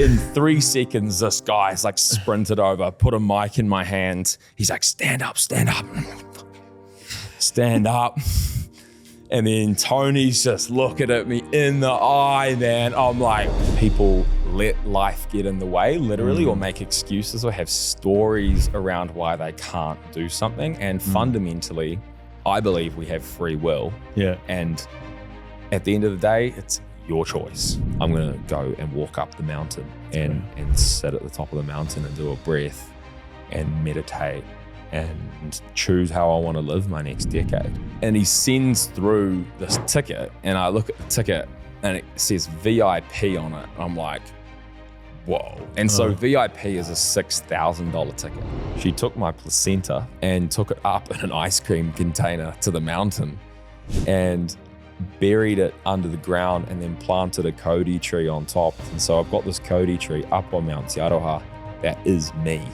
In 3 seconds, this guy's like sprinted over, put a mic in my hand. He's like, stand up, stand up. Stand up. And then Tony's just looking at me in the eye, man. I'm like, people let life get in the way, literally, or make excuses or have stories around why they can't do something. And fundamentally, I believe we have free will. Yeah. And at the end of the day, it's your choice. I'm gonna go and walk up the mountain and sit at the top of the mountain and do a breath and meditate and choose how I want to live my next decade. And he sends through this ticket, and I look at the ticket and it says VIP on it. I'm like, whoa. And so VIP is a $6,000 ticket. She took my placenta and took it up in an ice cream container to the mountain and buried it under the ground and then planted a Cody tree on top. And so I've got this Cody tree up on Mount Te Aroha. That is me.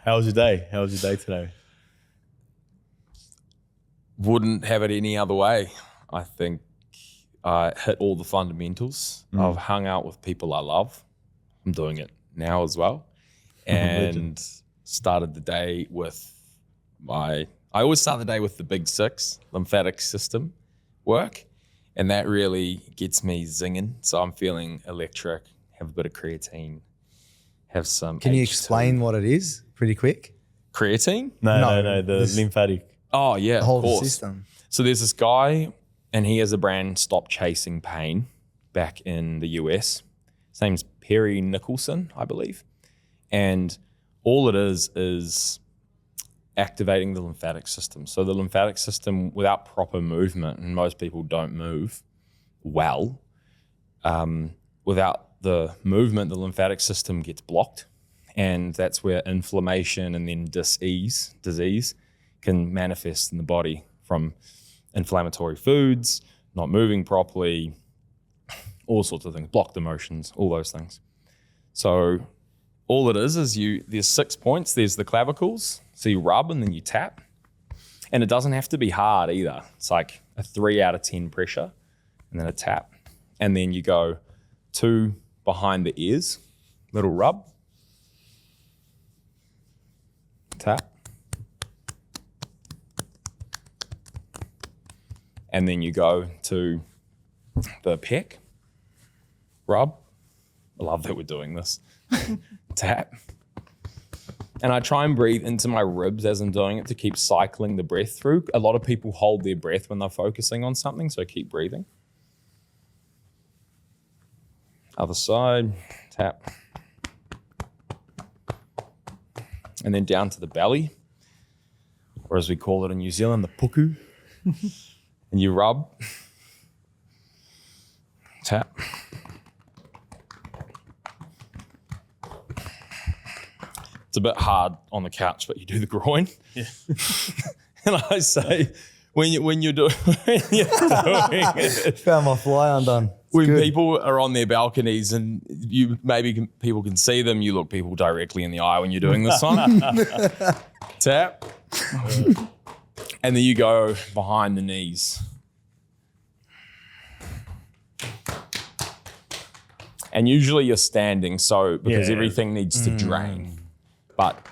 How was your day? How was your day today? Wouldn't have it any other way. I think I hit all the fundamentals. I've hung out with people I love. I'm doing it now as well. And started the day with I always start the day with the big 6, lymphatic system work. And that really gets me zinging. So I'm feeling electric, have a bit of creatine, have some Can you H2. explain what it is pretty quick? Creatine? No, the lymphatic. Oh yeah, The whole of course. system. So there's this guy, and he has a brand, Stop Chasing Pain, back in the US. His name's Perry Nicholson, I believe. And all it is activating the lymphatic system. So the lymphatic system, without proper movement, and most people don't move well, without the movement, the lymphatic system gets blocked. And that's where inflammation and then disease can manifest in the body from inflammatory foods, not moving properly, all sorts of things, blocked emotions, all those things. So all it is there's 6 points. There's the clavicles. So you rub and then you tap. And it doesn't have to be hard either. It's like a 3 out of 10 pressure and then a tap. And then you go 2 behind the ears, little rub, tap. And then you go to the pec, rub. I love that we're doing this. Tap. And I try and breathe into my ribs as I'm doing it to keep cycling the breath through. A lot of people hold their breath when they're focusing on something, so keep breathing. Other side, tap. And then down to the belly, or as we call it in New Zealand, the puku. And you rub, tap. It's a bit hard on the couch, but you do the groin. Yeah. And I say, when you're doing it, Found my fly undone. when people are on their balconies and people can see them, you look people directly in the eye when you're doing this one. Tap. And then you go behind the knees. And usually you're standing, because everything needs to drain. But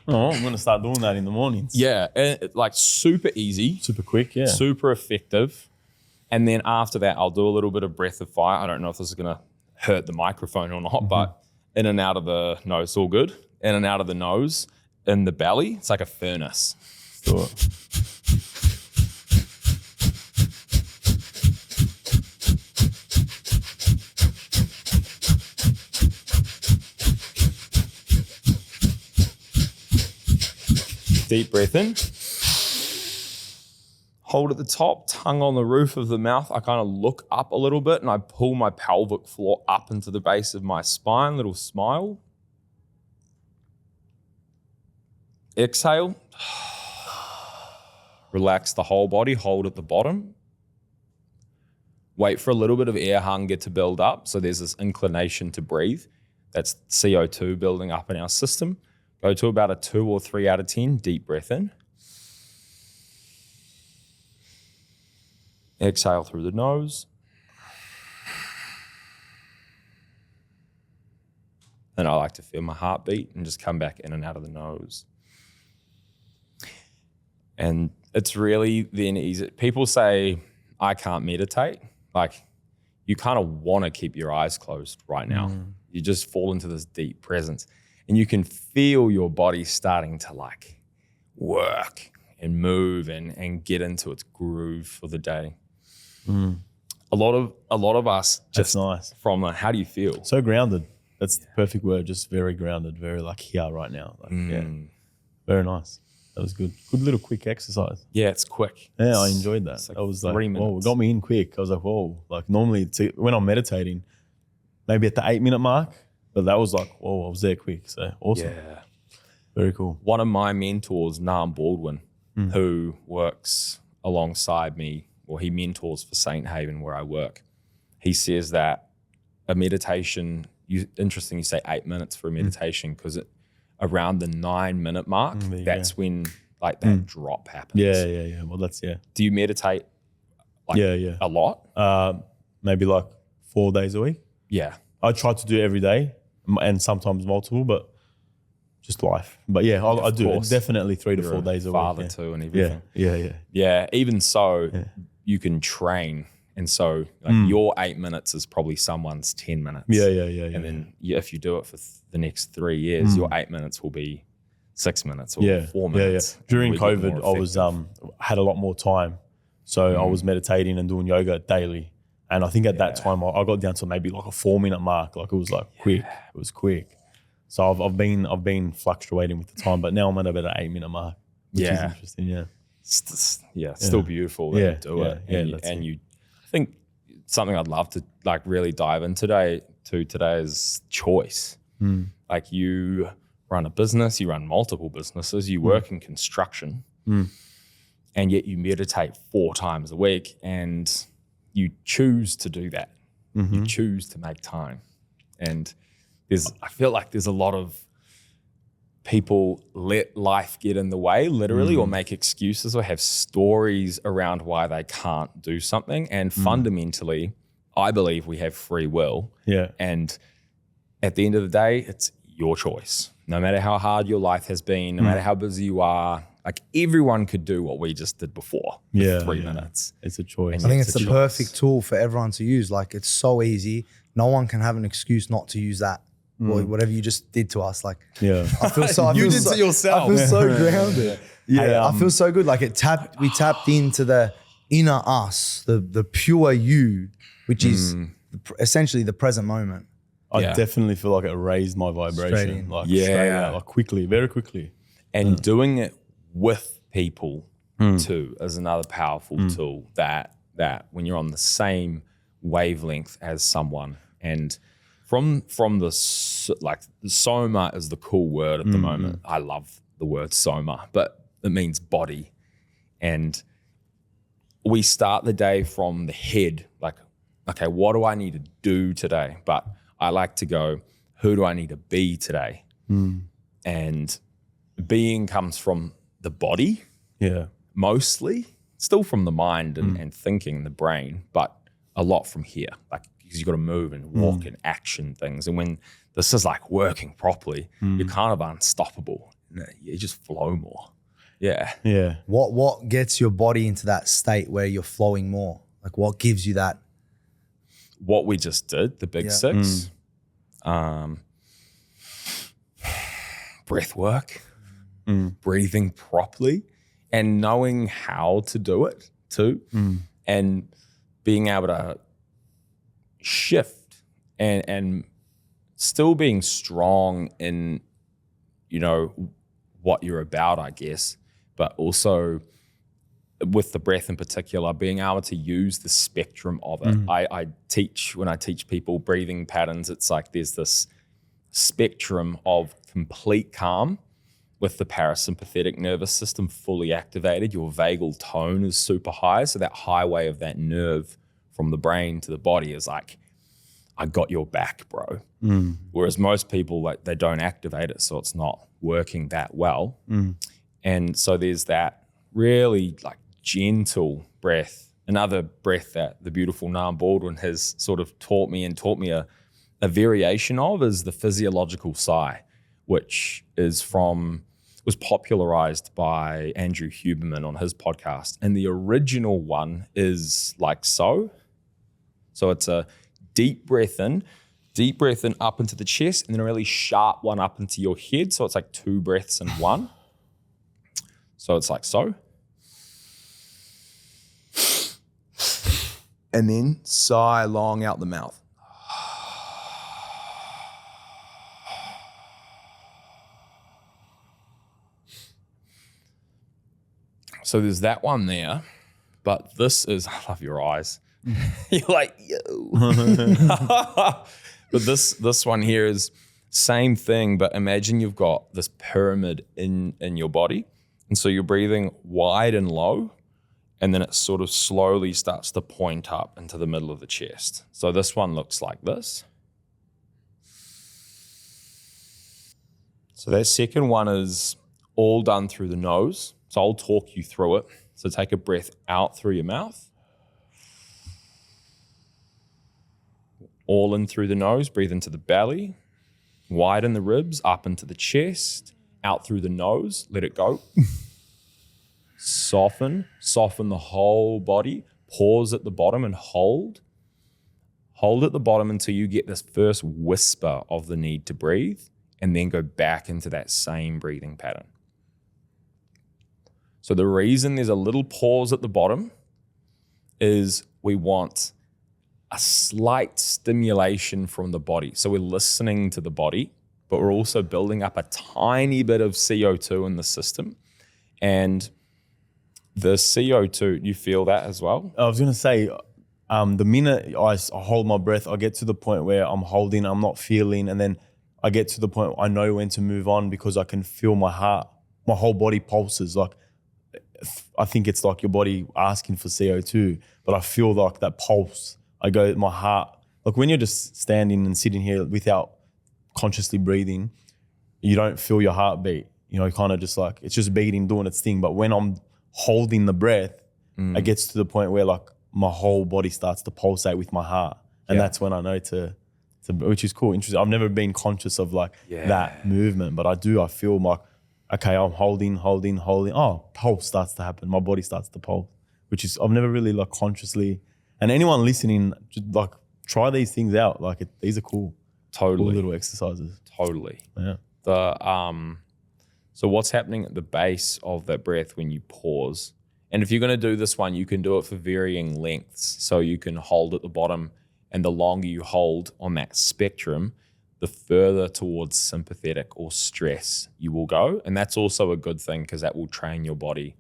I'm going to start doing that in the mornings. yeah, like super easy, Super quick, yeah. super effective. And then after that, I'll do a little bit of breath of fire. I don't know if this is going to hurt the microphone or not, but in and out of the nose, all good. In and out of the nose, in the belly, it's like a furnace. Do it. Deep breath in. Hold at the top, tongue on the roof of the mouth. I kind of look up a little bit and I pull my pelvic floor up into the base of my spine, little smile. Exhale. Relax the whole body, hold at the bottom. Wait for a little bit of air hunger to build up. So there's this inclination to breathe. That's CO2 building up in our system. Go to about a 2 or 3 out of 10, deep breath in. Exhale through the nose. then I like to feel my heartbeat and just come back in and out of the nose. And it's really then easy. People say, I can't meditate. Like, you kind of want to keep your eyes closed right now. You just fall into this deep presence and you can feel your body starting to like work and move and get into its groove for the day. A lot of us just nice. From how do you feel? So grounded. That's the perfect word. Just very grounded, very like here right now. Like, yeah, very nice. That was good. Good little quick exercise. Yeah, it's quick. Yeah, I enjoyed that. That was like, 3 minutes. whoa, it got me in quick. I was like, whoa. Like normally when I'm meditating, maybe at the 8-minute mark, but that was like, whoa, I was there quick. So awesome. Yeah. Very cool. One of my mentors, Nam Baldwin, who works alongside me, or he mentors for Saint Haven where I work. He says that a meditation, interesting you say 8 minutes for a meditation, because around the 9-minute mark, that's when like that drop happens. Yeah. Well, that's, Do you meditate like a lot? Maybe like 4 days a week. Yeah. I try to do it every day and sometimes multiple, but just life. But yeah, I do it definitely 3 to 4 days a week. Father too and everything. Yeah. Even so, you can train. And so like your 8 minutes is probably someone's 10 minutes. Yeah. And then if you do it for the next 3 years, your 8 minutes will be 6 minutes or 4 minutes. Yeah. During COVID, I was had a lot more time. So I was meditating and doing yoga daily. And I think at that time I got down to maybe like a 4-minute mark. Like it was like quick. It was quick. So I've been fluctuating with the time, but now I'm at about an 8-minute mark, which is interesting. Yeah. Still beautiful that you do it. And you I think something I'd love to like really dive in today is choice. Like you run a business, you run multiple businesses, you work in construction, and yet you meditate 4 times a week and you choose to do that. You choose to make time. And I feel like there's a lot of people let life get in the way, literally, or make excuses or have stories around why they can't do something. And fundamentally, I believe we have free will. Yeah. And at the end of the day, it's your choice. No matter how hard your life has been, no matter how busy you are, like everyone could do what we just did before. 3 minutes. It's a choice. I think it's the perfect tool for everyone to use. Like it's so easy. No one can have an excuse not to use that. Whatever you just did to us, like I feel so. You did to yourself. I feel so grounded. I feel so good. Like we tapped into the inner us, the pure you, which is essentially the present moment. I definitely feel like it raised my vibration, like straight out, like quickly, very quickly. And doing it with people too is another powerful tool. That when you're on the same wavelength as someone, and from the soma is the cool word at the moment. I love the word soma, but it means body. And we start the day from the head, like, okay, what do I need to do today? But I like to go, who do I need to be today? And being comes from the body, mostly, still from the mind and thinking and the brain, but a lot from here, like, because you've got to move and walk and action things. And when this is like working properly, you're kind of unstoppable. You just flow more. Yeah. What gets your body into that state where you're flowing more? Like what gives you that? What we just did, the big 6, breath work, breathing properly, and knowing how to do it too, and being able to shift and still being strong in, what you're about, I guess, but also with the breath in particular, being able to use the spectrum of it. When I teach people breathing patterns, it's like there's this spectrum of complete calm with the parasympathetic nervous system fully activated. Your vagal tone is super high. So that highway of that nerve from the brain to the body is like, I got your back, bro. Whereas most people, like, they don't activate it, so it's not working that well. And so there's that really like gentle breath. Another breath that the beautiful Nam Baldwin has sort of taught me a a variation of is the physiological sigh, which was popularized by Andrew Huberman on his podcast. And the original one is like so. So it's a deep breath in up into the chest, and then a really sharp one up into your head. So it's like 2 breaths in one. So it's like so. And then sigh long out the mouth. So there's that one there, but this is, I love your eyes. You're like, yo. But this one here is same thing, but imagine you've got this pyramid in your body. And so you're breathing wide and low, and then it sort of slowly starts to point up into the middle of the chest. So this one looks like this. So that second one is all done through the nose. So I'll talk you through it. So take a breath out through your mouth. All in through the nose, breathe into the belly. Widen the ribs, up into the chest. Out through the nose, let it go. Soften the whole body. Pause at the bottom and hold. Hold at the bottom until you get this first whisper of the need to breathe, and then go back into that same breathing pattern. So the reason there's a little pause at the bottom is we want a slight stimulation from the body. So we're listening to the body, but we're also building up a tiny bit of CO2 in the system. And the CO2, you feel that as well? I was going to say, the minute I hold my breath, I get to the point where I'm holding, I'm not feeling, and then I get to the point where I know when to move on because I can feel my heart, my whole body pulses. Like, I think it's like your body asking for CO2, but I feel like that pulse. I go, my heart, like when you're just standing and sitting here without consciously breathing, you don't feel your heartbeat. You know, kind of just like, it's just beating, doing its thing. But when I'm holding the breath, it gets to the point where like my whole body starts to pulsate with my heart. And that's when I know to, which is cool, interesting. I've never been conscious of like that movement, but I feel like, okay, I'm holding. Oh, pulse starts to happen. My body starts to pulse, which is, I've never really like consciously, and anyone listening, just like try these things out. Like these are cool. Totally. Cool little exercises. Totally. Yeah. So what's happening at the base of that breath when you pause? And if you're going to do this one, you can do it for varying lengths. So you can hold at the bottom, and the longer you hold on that spectrum, the further towards sympathetic or stress you will go. And that's also a good thing because that will train your body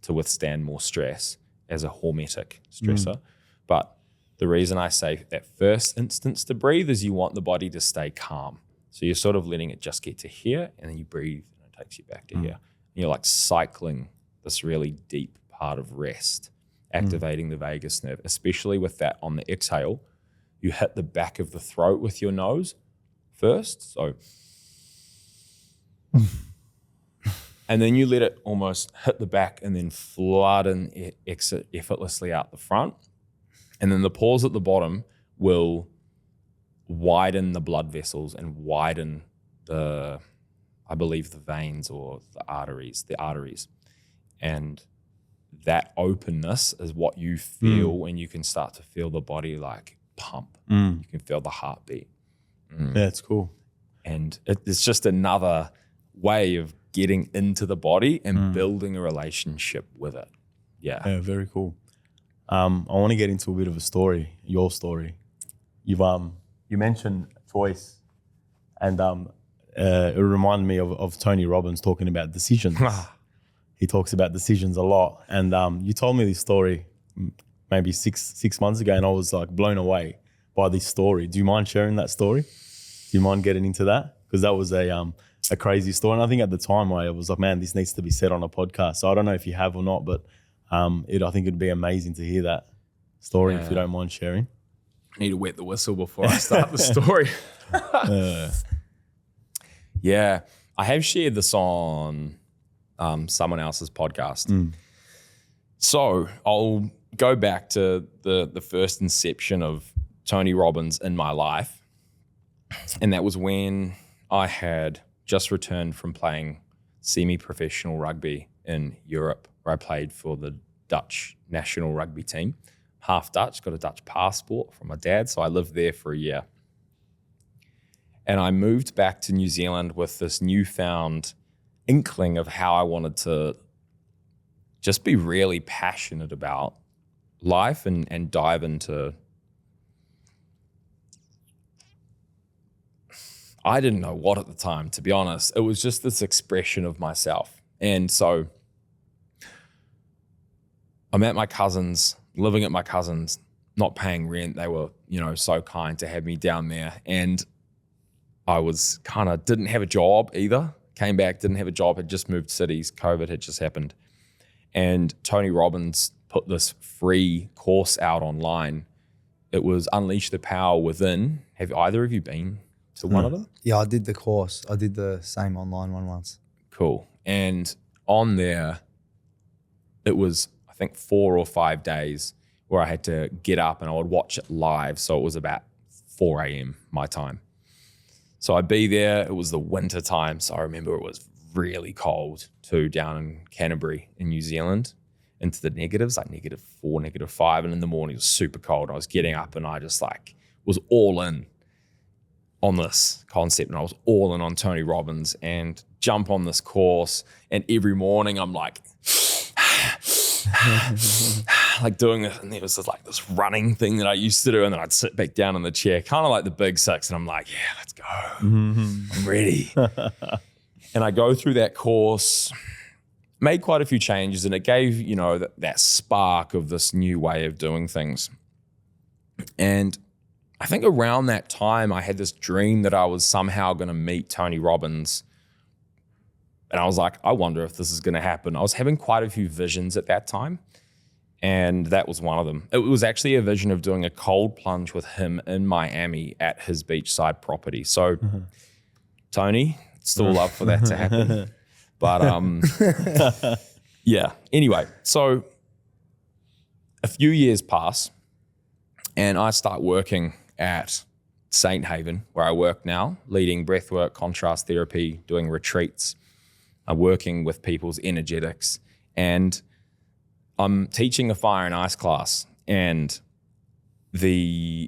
to withstand more stress as a hormetic stressor. But the reason I say that first instance to breathe is you want the body to stay calm. So you're sort of letting it just get to here, and then you breathe and it takes you back to here. And you're like cycling this really deep part of rest, activating the vagus nerve, especially with that on the exhale. You hit the back of the throat with your nose first, so and then you let it almost hit the back and then flood and exit effortlessly out the front. And then the pause at the bottom will widen the blood vessels and widen the, I believe, the veins or the arteries. And that openness is what you feel when you can start to feel the body like pump. You can feel the heartbeat. Yeah, it's cool. And it's just another way of getting into the body and building a relationship with it. Yeah, very cool. I want to get into a bit of a story, your story. You mentioned choice, and it reminded me of Tony Robbins talking about decisions. He talks about decisions a lot, and you told me this story maybe six months ago, and I was like blown away by this story. Do you mind sharing that story? Do you mind getting into that? Because that was a crazy story, and I think at the time I was like, man, this needs to be said on a podcast. So I don't know if you have or not, but I think it'd be amazing to hear that story if you don't mind sharing. I need to wet the whistle before I start the story. Yeah, I have shared this on someone else's podcast. So I'll go back to the first inception of Tony Robbins in my life. And that was when I had just returned from playing semi-professional rugby in Europe, where I played for the Dutch national rugby team. Half Dutch, got a Dutch passport from my dad, so I lived there for a year. And I moved back to New Zealand with this newfound inkling of how I wanted to just be really passionate about life and dive into, I didn't know what at the time, to be honest. It was just this expression of myself. And so I'm at my cousin's, living at my cousin's, not paying rent. They were, so kind to have me down there. And I was didn't have a job either. Came back, didn't have a job, had just moved cities. COVID had just happened. And Tony Robbins put this free course out online. It was Unleash the Power Within. Have either of you been to one of them? Yeah, I did the course. I did the same online one once. Cool. And on there, it was, I think, 4 or 5 days where I had to get up and I would watch it live. So it was about 4 a.m. my time. So I'd be there. It was the winter time. So I remember it was really cold too down in Canterbury in New Zealand, into the negatives, like -4, -5. And in the morning it was super cold. I was getting up and I just was all in on this concept, and I was all in on Tony Robbins and jump on this course. And every morning I'm like doing this, and there was this running thing that I used to do, and then I'd sit back down in the chair, kind of like the big six, and I'm like, yeah, let's go. I'm ready. And I go through that course, made quite a few changes, and it gave, that spark of this new way of doing things. And I think around that time, I had this dream that I was somehow going to meet Tony Robbins. And I was like, I wonder if this is going to happen. I was having quite a few visions at that time, and that was one of them. It was actually a vision of doing a cold plunge with him in Miami at his beachside property. So, Tony, still love for that to happen. But yeah, anyway, so a few years pass and I start working at Saint Haven, where I work now, leading breathwork, contrast therapy, doing retreats. I'm working with people's energetics, and I'm teaching a fire and ice class. And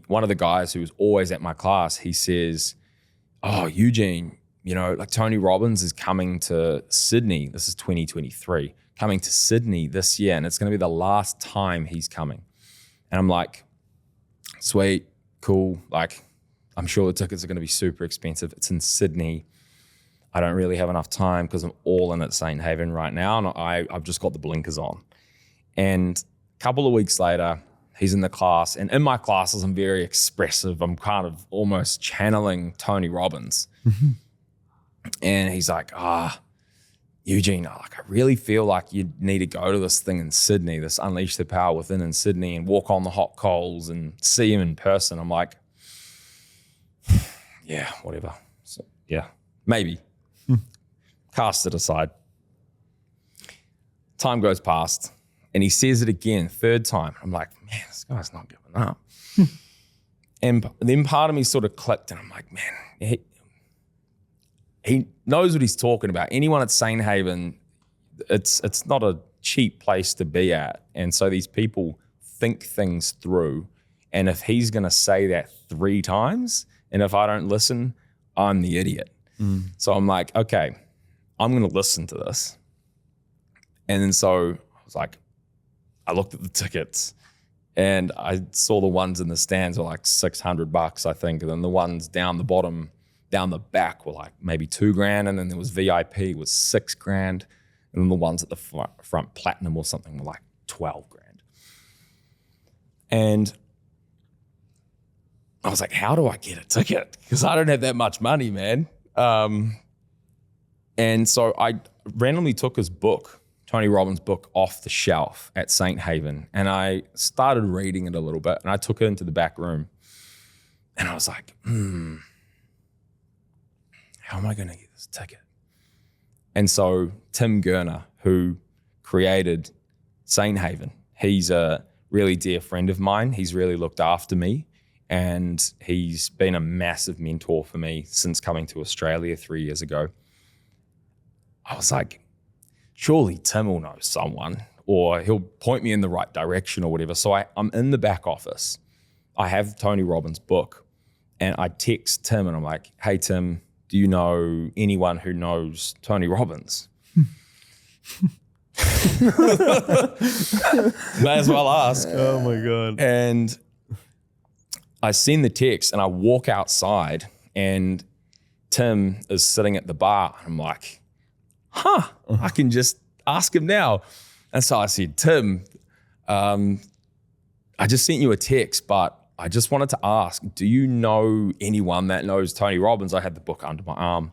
one of the guys who was always at my class, he says, "Oh, Eugene, Tony Robbins is coming to Sydney. This is 2023, coming to Sydney this year, and it's going to be the last time he's coming." And I'm like, sweet, cool. I'm sure the tickets are going to be super expensive. It's in Sydney. I don't really have enough time because I'm all in at Saint Haven right now, and I've just got the blinkers on. And a couple of weeks later, he's in the class, and in my classes, I'm very expressive. I'm kind of almost channeling Tony Robbins. And he's like, Eugene, I really feel like you need to go to this thing in Sydney, this Unleash the Power Within in Sydney, and walk on the hot coals and see him in person. I'm like, yeah, whatever. So, yeah, maybe. Cast it aside. Time goes past, and he says it again, third time. I'm like, man, this guy's not giving up. And then part of me sort of clicked, and I'm like, man, he knows what he's talking about. Anyone at Saint Haven, it's not a cheap place to be at. And so these people think things through. And if he's going to say that 3 times, and if I don't listen, I'm the idiot. So I'm like, okay, I'm going to listen to this. And then so I was like, I looked at the tickets, and I saw the ones in the stands were like $600, I think. And then the ones down the bottom, down the back were like maybe $2,000. And then there was VIP was $6,000. And then the ones at the front, platinum or something, were like $12,000. And I was like, how do I get a ticket? Because I don't have that much money, man. And so I randomly took his book, Tony Robbins' book, off the shelf at Saint Haven. And I started reading it a little bit, and I took it into the back room. And I was like, how am I going to get this ticket? And so Tim Gurner, who created Saint Haven, he's a really dear friend of mine. He's really looked after me. and he's been a massive mentor for me since coming to Australia 3 years ago. I was like, surely Tim will know someone, or he'll point me in the right direction or whatever. So I'm in the back office. I have Tony Robbins' book, and I text Tim and I'm like, hey, Tim, do you know anyone who knows Tony Robbins? May as well ask. Oh my God. And I send the text and I walk outside and Tim is sitting at the bar. I'm like, I can just ask him now. And so I said, Tim, I just sent you a text, but I just wanted to ask, do you know anyone that knows Tony Robbins? I had the book under my arm.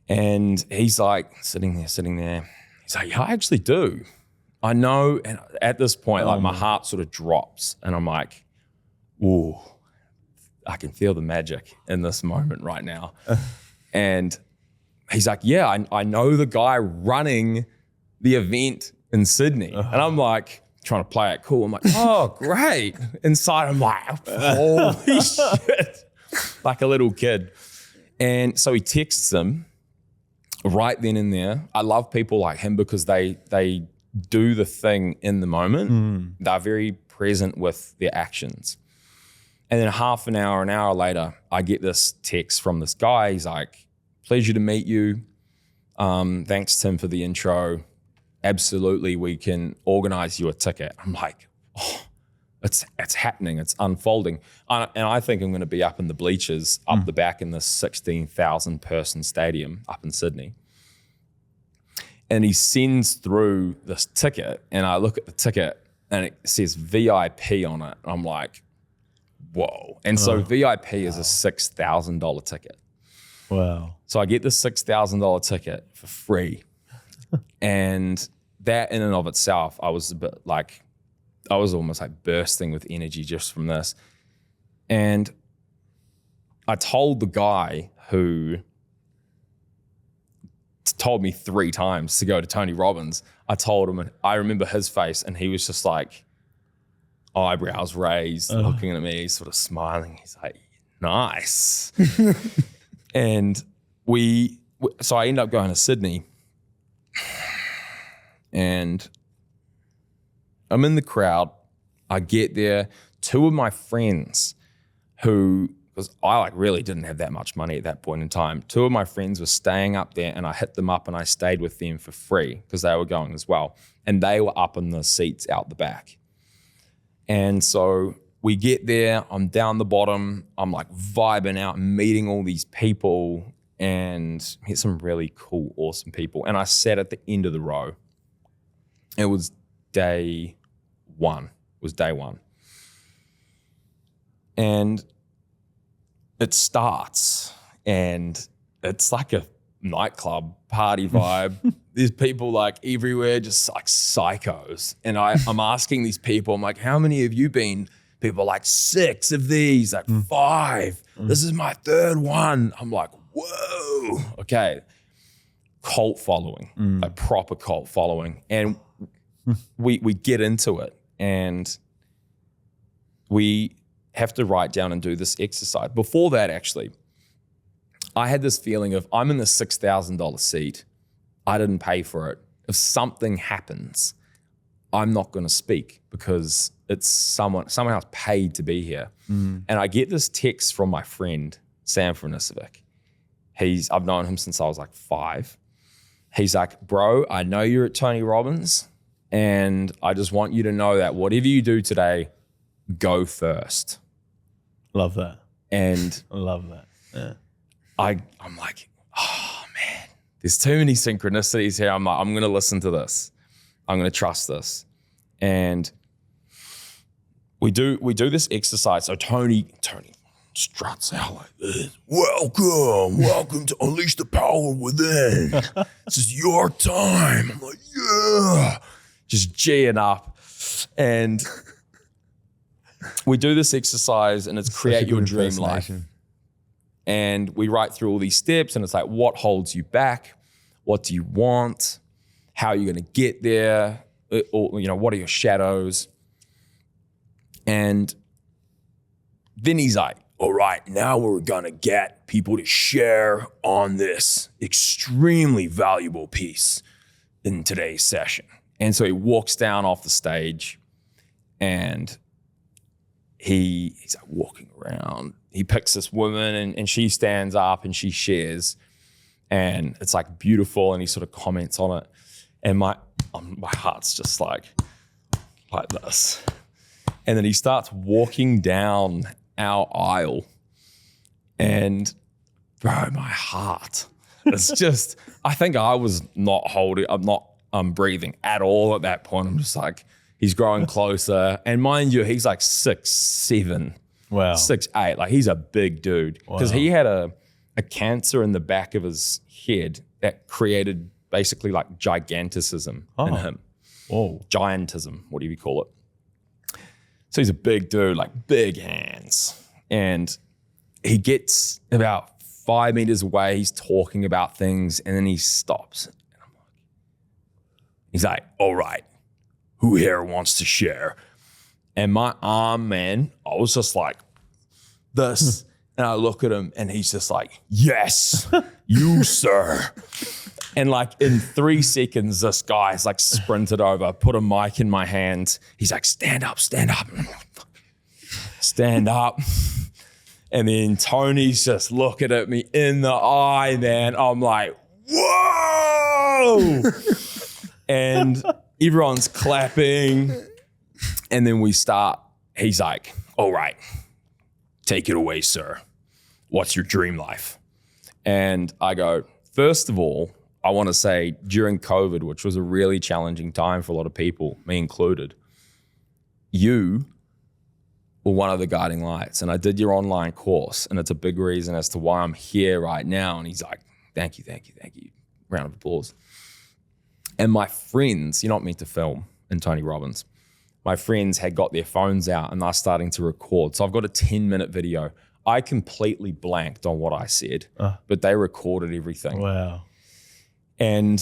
And he's like, sitting there. He's like, yeah, I actually do. I know. And at this point, like my heart sort of drops and I'm like, ooh, I can feel the magic in this moment right now. And he's like, yeah, I know the guy running the event in Sydney. And I'm like, trying to play it cool. I'm like, oh, great. Inside, I'm like, holy shit. Like a little kid. And so he texts him right then and there. I love people like him because they do the thing in the moment. They're very present with their actions. And then half an hour later, I get this text from this guy. He's like, pleasure to meet you. Thanks, Tim, for the intro. Absolutely, we can organize you a ticket. I'm like, oh, it's happening. It's unfolding. And I think I'm going to be up in the bleachers, up the back in this 16,000 person stadium up in Sydney. And he sends through this ticket and I look at the ticket and it says VIP on it. I'm like, whoa. And so VIP is a $6,000 ticket. Wow. So I get this $6,000 ticket for free. And that in and of itself, I was almost like bursting with energy just from this. And I told the guy who told me 3 times to go to Tony Robbins, I told him, and I remember his face, and he was just like, eyebrows raised, looking at me, sort of smiling. He's like, nice. And so I ended up going to Sydney. And I'm in the crowd. I get there. 2 of my friends who, because I really didn't have that much money at that point in time, 2 of my friends were staying up there and I hit them up and I stayed with them for free because they were going as well. And they were up in the seats out the back. And so we get there, I'm down the bottom, I'm like vibing out, meeting all these people and met some really cool, awesome people. And I sat at the end of the row. It was day one. And it starts and it's like a nightclub party vibe. There's people like everywhere, just like psychos. And I'm asking these people, I'm like, how many have you been? People are like 6 of these, like 5. This is my 3rd one. I'm like, whoa. Okay. Cult following, like proper cult following. And we get into it and we have to write down and do this exercise. Before that, actually, I had this feeling of I'm in the $6,000 seat. I didn't pay for it. If something happens, I'm not going to speak because it's someone else paid to be here. And I get this text from my friend, Sam from Nisivik. I've known him since I was like 5. He's like, bro, I know you're at Tony Robbins and I just want you to know that whatever you do today, go first. Love that. And I love that. Yeah. I'm like, oh man, there's too many synchronicities here. I'm like, I'm going to listen to this. I'm going to trust this. And we do this exercise. So Tony struts out like this. Welcome to Unleash the Power Within. This is your time. I'm like, yeah. Just G'ing up. And we do this exercise and it's create your dream life. And we write through all these steps and it's like, what holds you back? What do you want? How are you going to get there? Or, what are your shadows? And then he's like, all right, now we're gonna get people to share on this extremely valuable piece in today's session. And so he walks down off the stage and he's like walking around. He picks this woman and she stands up and she shares, and it's like beautiful, and he sort of comments on it. And my heart's just like this. And then he starts walking down our aisle, and bro, my heart, it's just, I think I was I'm breathing at all at that point. I'm just like, he's growing closer. And mind you, he's like 6'7". Wow. 6'8". Like, he's a big dude. Because he had a cancer in the back of his head that created basically like giganticism in him. Whoa. Giantism, whatever you call it. So he's a big dude, like big hands. And he gets about 5 meters away. He's talking about things, and then he stops. And he's like, all right, who here wants to share? And my arm, man, I was just like this. And I look at him, and he's just like, yes, you, sir. And like in 3 seconds, this guy's like sprinted over, put a mic in my hand. He's like, stand up, stand up. Stand up. And then Tony's just looking at me in the eye, man. I'm like, whoa. And everyone's clapping. And then we start. He's like, all right, take it away, sir. What's your dream life? And I go, first of all, I want to say during COVID, which was a really challenging time for a lot of people, me included, you were one of the guiding lights. And I did your online course, and it's a big reason as to why I'm here right now. And he's like, thank you, thank you, thank you. Round of applause. And my friends, you're not meant to film in Tony Robbins. My friends had got their phones out and they're starting to record. So I've got a 10-minute video. I completely blanked on what I said, but they recorded everything. Wow. And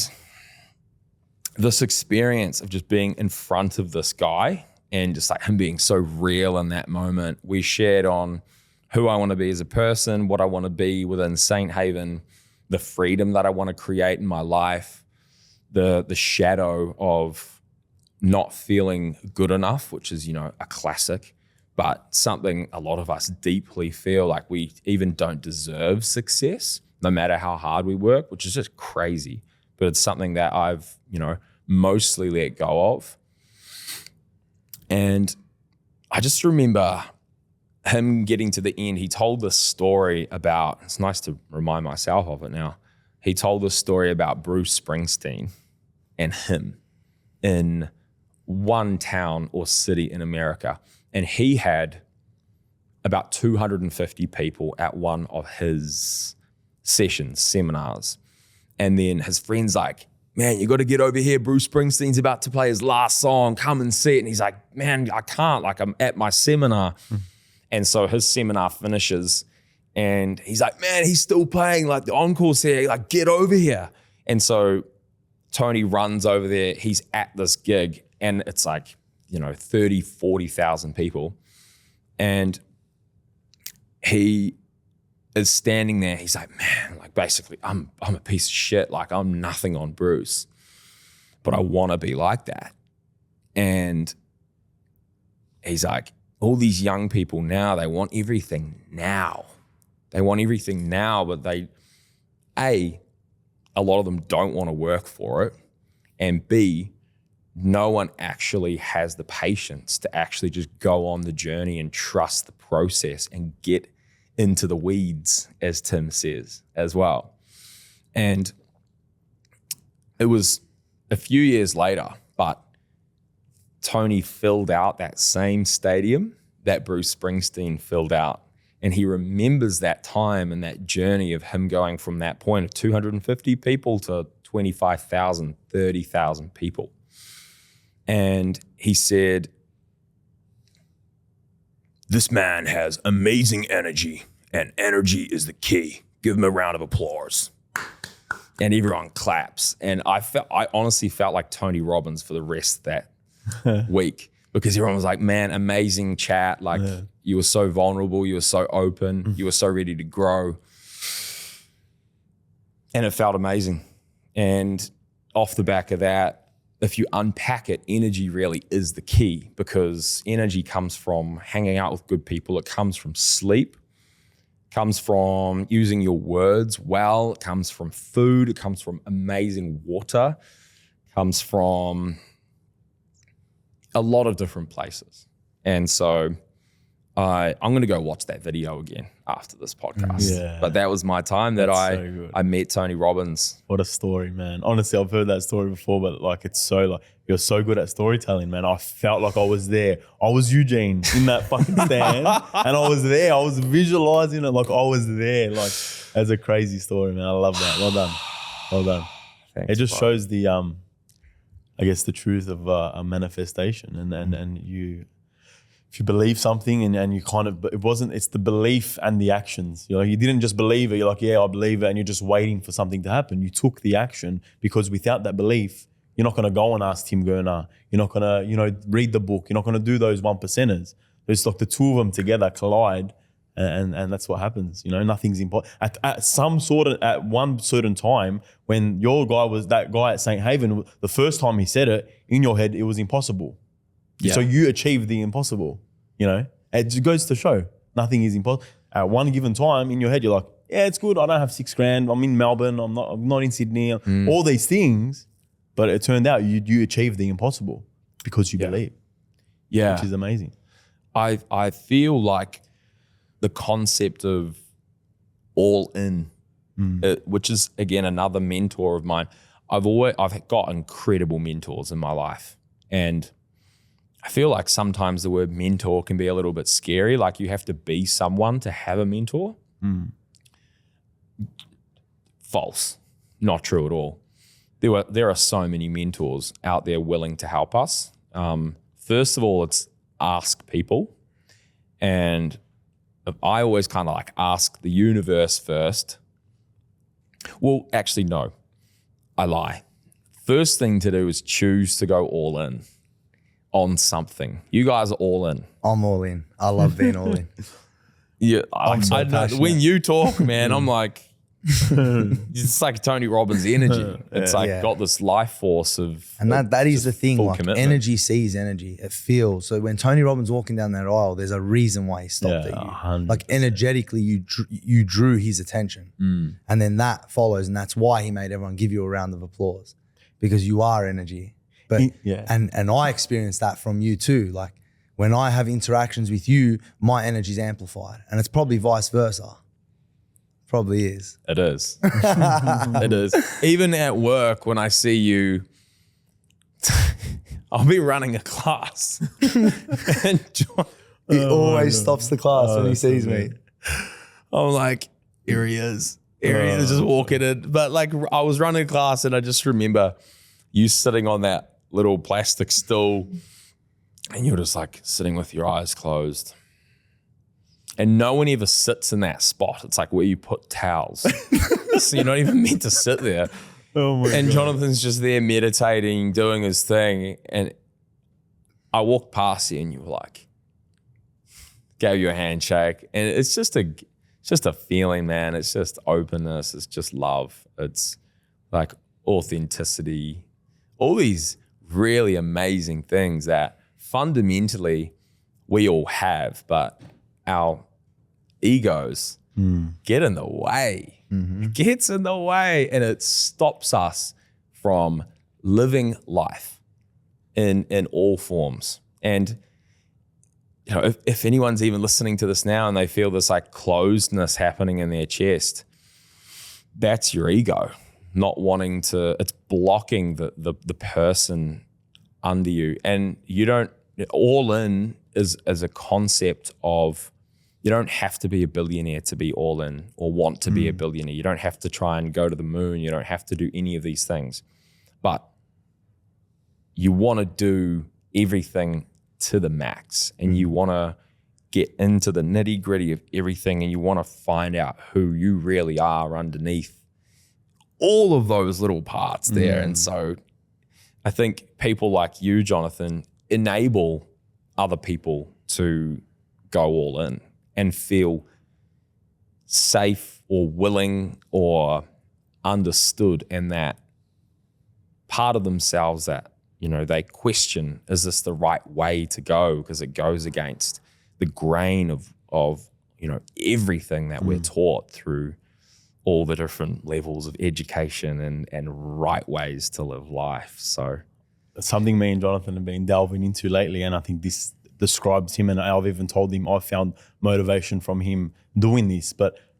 this experience of just being in front of this guy and just like him being so real in that moment, we shared on who I want to be as a person, what I want to be within Saint Haven, the freedom that I want to create in my life, the shadow of not feeling good enough, which is, a classic, but something a lot of us deeply feel like we even don't deserve success, no matter how hard we work, which is just crazy. But it's something that I've, mostly let go of. And I just remember him getting to the end. He told this story about, it's nice to remind myself of it now. He told this story about Bruce Springsteen and him in one town or city in America. And he had about 250 people at one of his sessions, seminars. And then his friend's like, man, you got to get over here. Bruce Springsteen's about to play his last song. Come and see it. And he's like, man, I can't. Like, I'm at my seminar. And so his seminar finishes and he's like, man, he's still playing. Like, the encore's here. Like, get over here. And so Tony runs over there. He's at this gig and it's like, 30, 40,000 people. And he is standing there. He's like, man, like basically I'm a piece of shit. Like, I'm nothing on Bruce, but I want to be like that. And he's like, all these young people now, they want everything now. They want everything now, but a lot of them don't want to work for it. And B, no one actually has the patience to actually just go on the journey and trust the process and get into the weeds, as Tim says as well. And it was a few years later, but Tony filled out that same stadium that Bruce Springsteen filled out. And he remembers that time and that journey of him going from that point of 250 people to 25,000, 30,000 people. And he said, this man has amazing energy, and energy is the key. Give him a round of applause. And everyone claps. And I honestly felt like Tony Robbins for the rest of that week, because everyone was like, man, amazing chat. Like, You were so vulnerable. You were so open. You were so ready to grow. And it felt amazing. And off the back of that, if you unpack it, energy really is the key, because energy comes from hanging out with good people. It comes from sleep. It comes from using your words well. It comes from food. It comes from amazing water. It comes from a lot of different places. And so I'm going to go watch that video again after this podcast. Yeah. But that was my time that so I met Tony Robbins. What a story, man. Honestly, I've heard that story before, but like, it's so like, you're so good at storytelling, man. I felt like I was there. I was Eugene in that fucking stand, and I was there. I was visualizing it like I was there. Like, that's a crazy story, man. I love that. Well done. Well done. Thanks, It just bro. shows the, I guess, the truth of a manifestation, and you, if you believe something and you kind of, it's the belief and the actions. You know, you didn't just believe it. You're like, yeah, I believe it. And you're just waiting for something to happen. You took the action, because without that belief, you're not going to go and ask Tim Gurner. You're not going to, read the book. You're not going to do those 1%ers. It's like the two of them together collide, and that's what happens. Nothing's important. At one certain time, when that guy at St. Haven, the first time he said it, in your head, it was impossible. Yeah. So you achieved the impossible. It just goes to show nothing is impossible. At one given time in your head, you're like, yeah, it's good. I don't have $6,000. I'm in Melbourne. I'm not in Sydney. All these things, but it turned out you achieved the impossible because you believe. Yeah, which is amazing. I feel like the concept of all in, which is again another mentor of mine. I've got incredible mentors in my life, and I feel like sometimes the word mentor can be a little bit scary. Like you have to be someone to have a mentor. False. Not true at all. There are so many mentors out there willing to help us. First of all, it's ask people. And I always kind of like ask the universe first. Well, actually, no, I lie. First thing to do is choose to go all in on something. You guys are all in. I'm all in. I love being all in. Yeah, I'm so I know. passionate. When you talk, man, I'm like, it's like Tony Robbins energy. It's like got this life force of, and that is the thing. full Like commitment. energy sees energy. It feels. So when Tony Robbins walking down that aisle, there's a reason why he stopped at you. 100%. Like energetically, you drew his attention, and then that follows, and that's why he made everyone give you a round of applause, because you are energy. But and I experienced that from you too. Like when I have interactions with you, my energy's amplified, and it's probably vice versa. Probably is. It is. It is. Even at work, when I see you, I'll be running a class. And He always stops the class when he sees me. I'm like, here he is. Here he is, just walking in. But like, I was running a class and I just remember you sitting on that little plastic stool and you're just like sitting with your eyes closed. And no one ever sits in that spot. It's like where you put towels. So you're not even meant to sit there. Oh my And God. Jonathan's just there meditating, doing his thing. And I walked past you and you were like, gave you a handshake. And it's just a feeling, man. It's just openness. It's just love. It's like authenticity. All these really amazing things that fundamentally we all have, but our egos get in the way. It gets in the way, and it stops us from living life in all forms. And you know, if anyone's even listening to this now and they feel this like closedness happening in their chest, that's your ego not wanting to. It's blocking the person under you, and you don't. All in is a concept of. You don't have to be a billionaire to be all in or want to be a billionaire. You don't have to try and go to the moon. You don't have to do any of these things. But you want to do everything to the max, and you want to get into the nitty gritty of everything, and you want to find out who you really are underneath all of those little parts there. And so I think people like you, Jonathan, enable other people to go all in and feel safe or willing or understood, and that part of themselves that, you know, they question, is this the right way to go? Because it goes against the grain of you know, everything that we're taught through all the different levels of education and right ways to live life. So something me and Jonathan have been delving into lately, and I think this describes him, and I've even told him I found motivation from him doing this,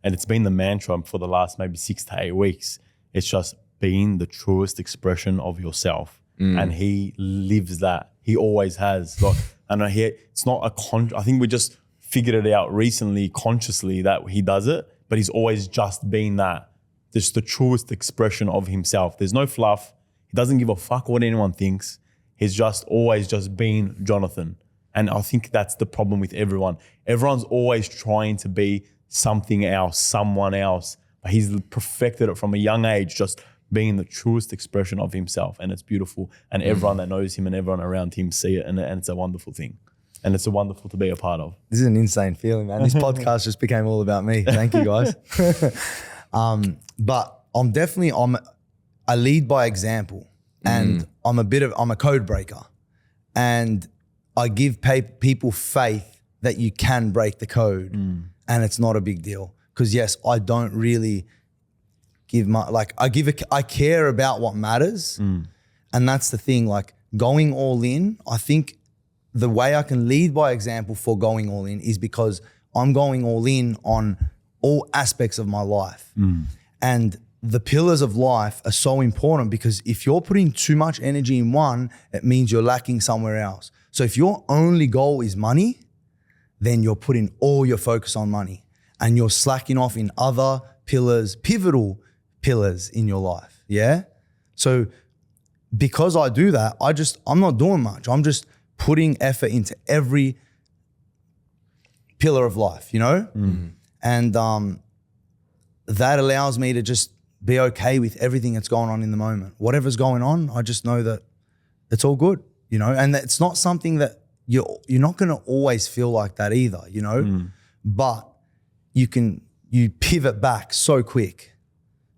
and it's been the mantra for the last maybe 6 to 8 weeks. It's just being the truest expression of yourself. And he lives that. He always has. Like, and I hear it's not I think we just figured it out recently consciously that he does it, but he's always just been that. Just the truest expression of himself. There's no fluff. He doesn't give a fuck what anyone thinks. He's just always just been Jonathan. And I think that's the problem with everyone. Everyone's always trying to be something else, someone else. But he's perfected it from a young age, just being the truest expression of himself. And it's beautiful. And everyone that knows him and everyone around him see it. And it's a wonderful thing. And it's a wonderful to be a part of. This is an insane feeling, man. This podcast just became all about me. Thank you, guys. But I lead by example, and I'm a code breaker, and I give people faith that you can break the code, and it's not a big deal. Because yes, I don't really give I care about what matters, and that's the thing. Like going all in, I think the way I can lead by example for going all in is because I'm going all in on all aspects of my life, and the pillars of life are so important, because if you're putting too much energy in one, it means you're lacking somewhere else. So if your only goal is money, then you're putting all your focus on money and you're slacking off in other pillars, pivotal pillars in your life. Yeah. So because I do that, I'm not doing much. I'm just putting effort into every pillar of life, you know? And that allows me to just be okay with everything that's going on in the moment. Whatever's going on, I just know that it's all good, you know? And it's not something that you're not gonna always feel like that either, you know? But you pivot back so quick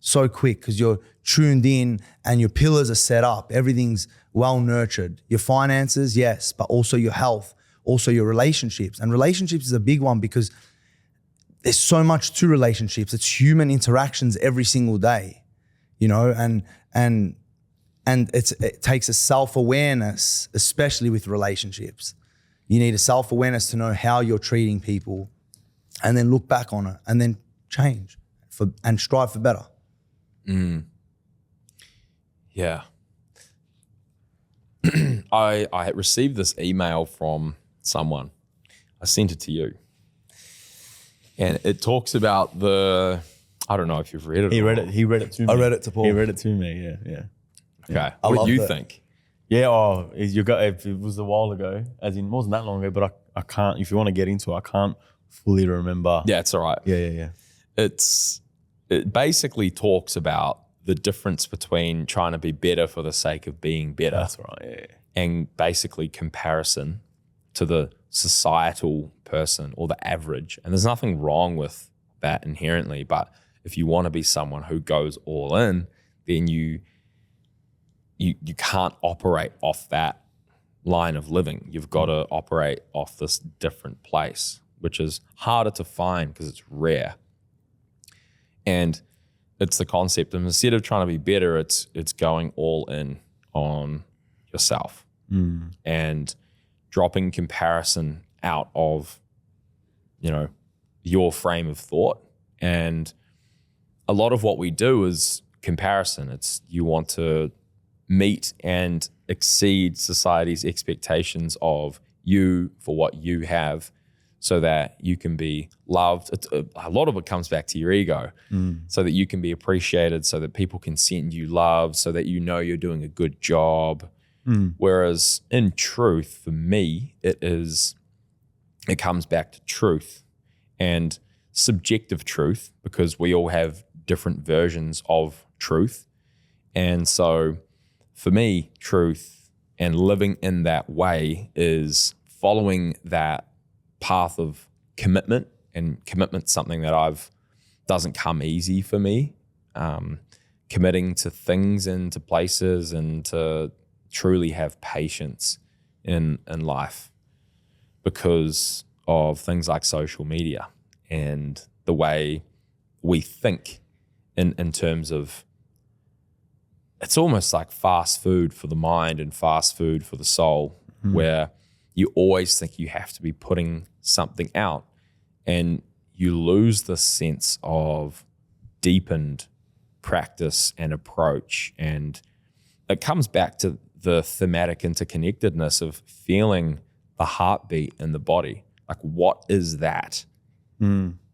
because you're tuned in and your pillars are set up. Everything's well nurtured. Your finances, yes, but also your health, also your relationships. And relationships is a big one because there's so much to relationships. It's human interactions every single day, you know, and it takes a self-awareness, especially with relationships. You need a self-awareness to know how you're treating people, and then look back on it and then change and strive for better. Yeah. I received this email from someone. I sent it to you. And it talks about I don't know if you've read it. He read it to me. I read it to Paul. He read it to me, yeah. Okay. What do you think? Yeah, if it was a while ago, as in it wasn't that long ago, but I can't, if you want to get into it, I can't fully remember. Yeah, it's all right. Yeah. It basically talks about the difference between trying to be better for the sake of being better. That's right, yeah. And basically comparison to the societal person or the average. And there's nothing wrong with that inherently, but if you want to be someone who goes all in, then you can't operate off that line of living. You've got to operate off this different place, which is harder to find because it's rare. And it's the concept of, instead of trying to be better, it's going all in on yourself and dropping comparison out of, you know, your frame of thought. And a lot of what we do is comparison. It's you want to meet and exceed society's expectations of you for what you have so that you can be loved. A lot of it comes back to your ego, so that you can be appreciated, so that people can send you love, so that you know you're doing a good job. Whereas in truth, for me, it comes back to truth and subjective truth, because we all have different versions of truth. And so for me, truth and living in that way is following that path of commitment, and commitment's something that doesn't come easy for me. Committing to things and to places, and to truly have patience in life, because of things like social media and the way we think in terms of, it's almost like fast food for the mind and fast food for the soul, where you always think you have to be putting something out, and you lose the sense of deepened practice and approach. And it comes back to the thematic interconnectedness of feeling the heartbeat in the body. Like, what is that?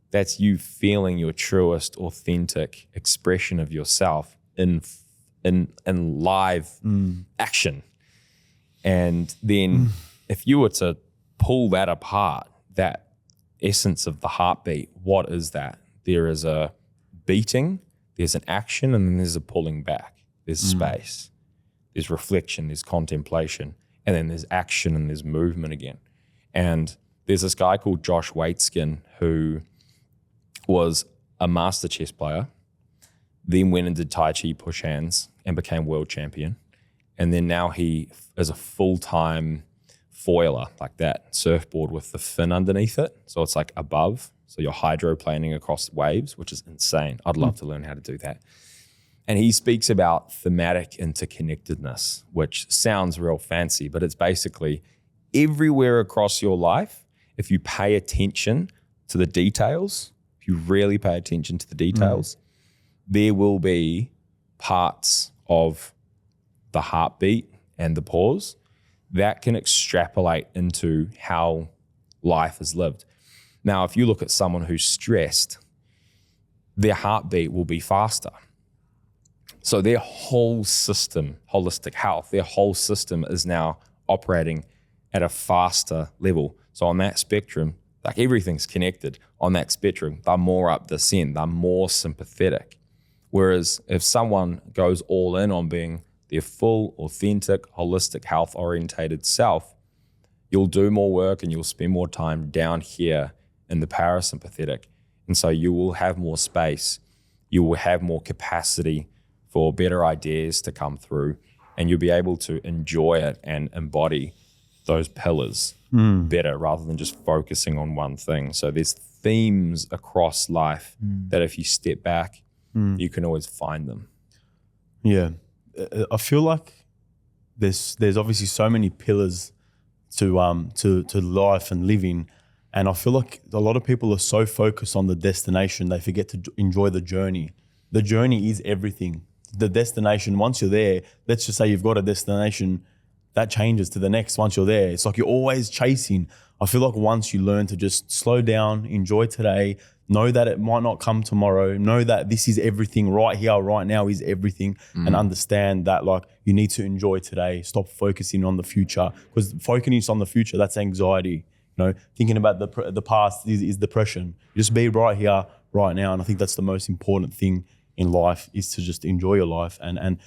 That's you feeling your truest, authentic expression of yourself in live action. And then if you were to pull that apart, that essence of the heartbeat, what is that? There is a beating, there's an action, and then there's a pulling back. There's space, there's reflection, there's contemplation, and then there's action and there's movement again. And there's this guy called Josh Waitskin who was a master chess player, then went and did Tai Chi push hands and became world champion. And then now he is a full-time foiler, like that surfboard with the fin underneath it. So it's like above. So you're hydroplaning across waves, which is insane. I'd love to learn how to do that. And he speaks about thematic interconnectedness, which sounds real fancy, but it's basically everywhere across your life, if you pay attention to the details, if you really pay attention to the details, there will be parts of the heartbeat and the pause that can extrapolate into how life is lived. Now, if you look at someone who's stressed, their heartbeat will be faster. So their whole system, holistic health, their whole system is now operating at a faster level. So on that spectrum, like everything's connected. On that spectrum, they're more up the send, they're more sympathetic. Whereas if someone goes all in on being their full, authentic, holistic, health-orientated self, you'll do more work and you'll spend more time down here in the parasympathetic. And so you will have more space, you will have more capacity for better ideas to come through, and you'll be able to enjoy it and embody those pillars better rather than just focusing on one thing. So there's themes across life that if you step back, you can always find them. Yeah. I feel like there's obviously so many pillars to life and living, and I feel like a lot of people are so focused on the destination they forget to enjoy the journey. The journey is everything. The destination, once you're there, let's just say you've got a destination, that changes to the next once you're there. It's like you're always chasing. I feel like once you learn to just slow down, enjoy today, know that it might not come tomorrow, know that this is everything right here, right now is everything, and understand that like you need to enjoy today, stop focusing on the future, because focusing on the future, that's anxiety. You know, thinking about the past is depression. Just be right here, right now. And I think that's the most important thing in life, is to just enjoy your life and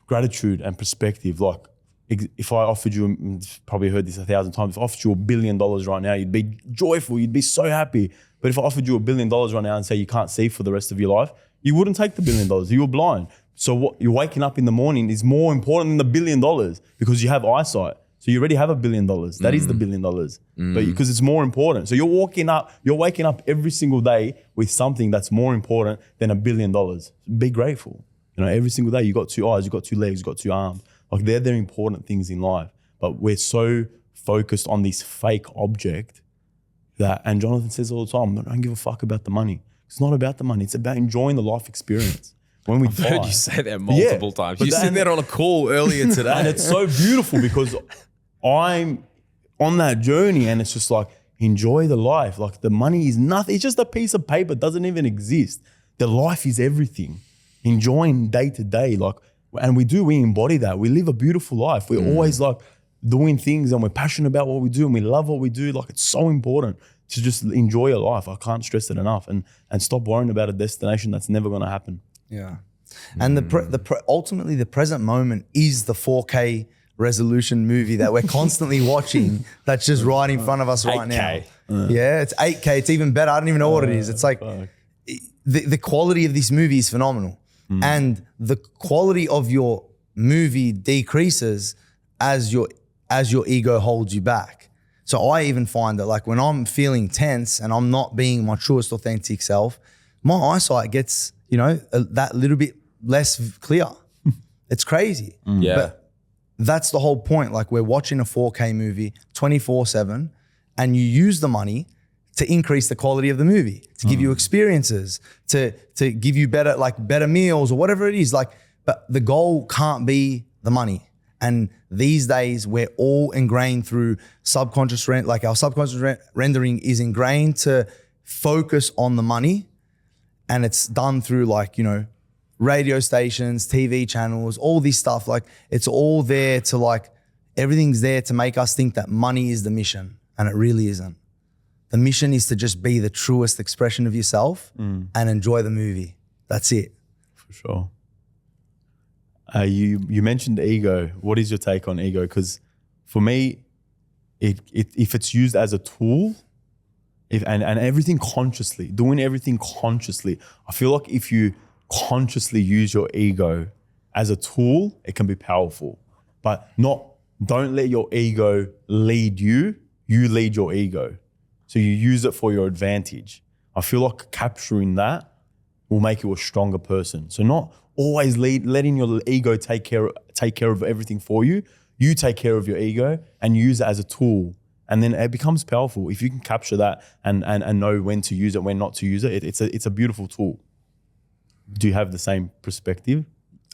gratitude and perspective. Like if I offered you, you've probably heard this 1,000 times, if I offered you $1 billion right now, you'd be joyful, you'd be so happy. But if I offered you $1 billion right now and say you can't see for the rest of your life, you wouldn't take the $1 billion. You were blind. So what you're waking up in the morning is more important than the $1 billion, because you have eyesight. So you already have $1 billion. That is the $1 billion, but because it's more important. So you're waking up every single day with something that's more important than $1 billion. Be grateful. You know, every single day you got 2 eyes, you got 2 legs, you got 2 arms. Like they're the important things in life. But we're so focused on this fake object that, and Jonathan says all the time, I don't give a fuck about the money. It's not about the money. It's about enjoying the life experience. When we I've heard you say that multiple times. You said that on a call earlier today. And it's so beautiful because I'm on that journey and it's just like, enjoy the life. Like the money is nothing. It's just a piece of paper. It doesn't even exist. The life is everything. Enjoying day to day. Like, and we embody that. We live a beautiful life. We're always like doing things and we're passionate about what we do and we love what we do. Like it's so important to just enjoy your life. I can't stress it enough, and stop worrying about a destination that's never going to happen. Yeah. And ultimately the present moment is the 4K resolution movie that we're constantly watching that's just right in front of us right 8K. now. Yeah, it's 8K. It's even better. I don't even know what it is. It's like the quality of this movie is phenomenal. And the quality of your movie decreases as your ego holds you back. So I even find that like when I'm feeling tense and I'm not being my truest authentic self, my eyesight gets, that little bit less clear. It's crazy. Yeah. But that's the whole point. Like we're watching a 4K movie 24/7 and you use the money to increase the quality of the movie, to give you experiences, to give you better meals or whatever it is. Like, but the goal can't be the money. And these days we're all ingrained through subconscious our subconscious rendering is ingrained to focus on the money. And it's done through radio stations, TV channels, all this stuff. Like it's all there to everything's there to make us think that money is the mission, and it really isn't. The mission is to just be the truest expression of yourself and enjoy the movie. That's it. For sure. You mentioned ego. What is your take on ego? Because for me, if it's used as a tool, and everything consciously, doing everything consciously, I feel like if you consciously use your ego as a tool, it can be powerful. But don't let your ego lead you. You lead your ego. So you use it for your advantage. I feel like capturing that will make you a stronger person. So not always letting your ego take care of everything for you. You take care of your ego and use it as a tool. And then it becomes powerful. If you can capture that and know when to use it, when not to use it, it's a beautiful tool. Do you have the same perspective?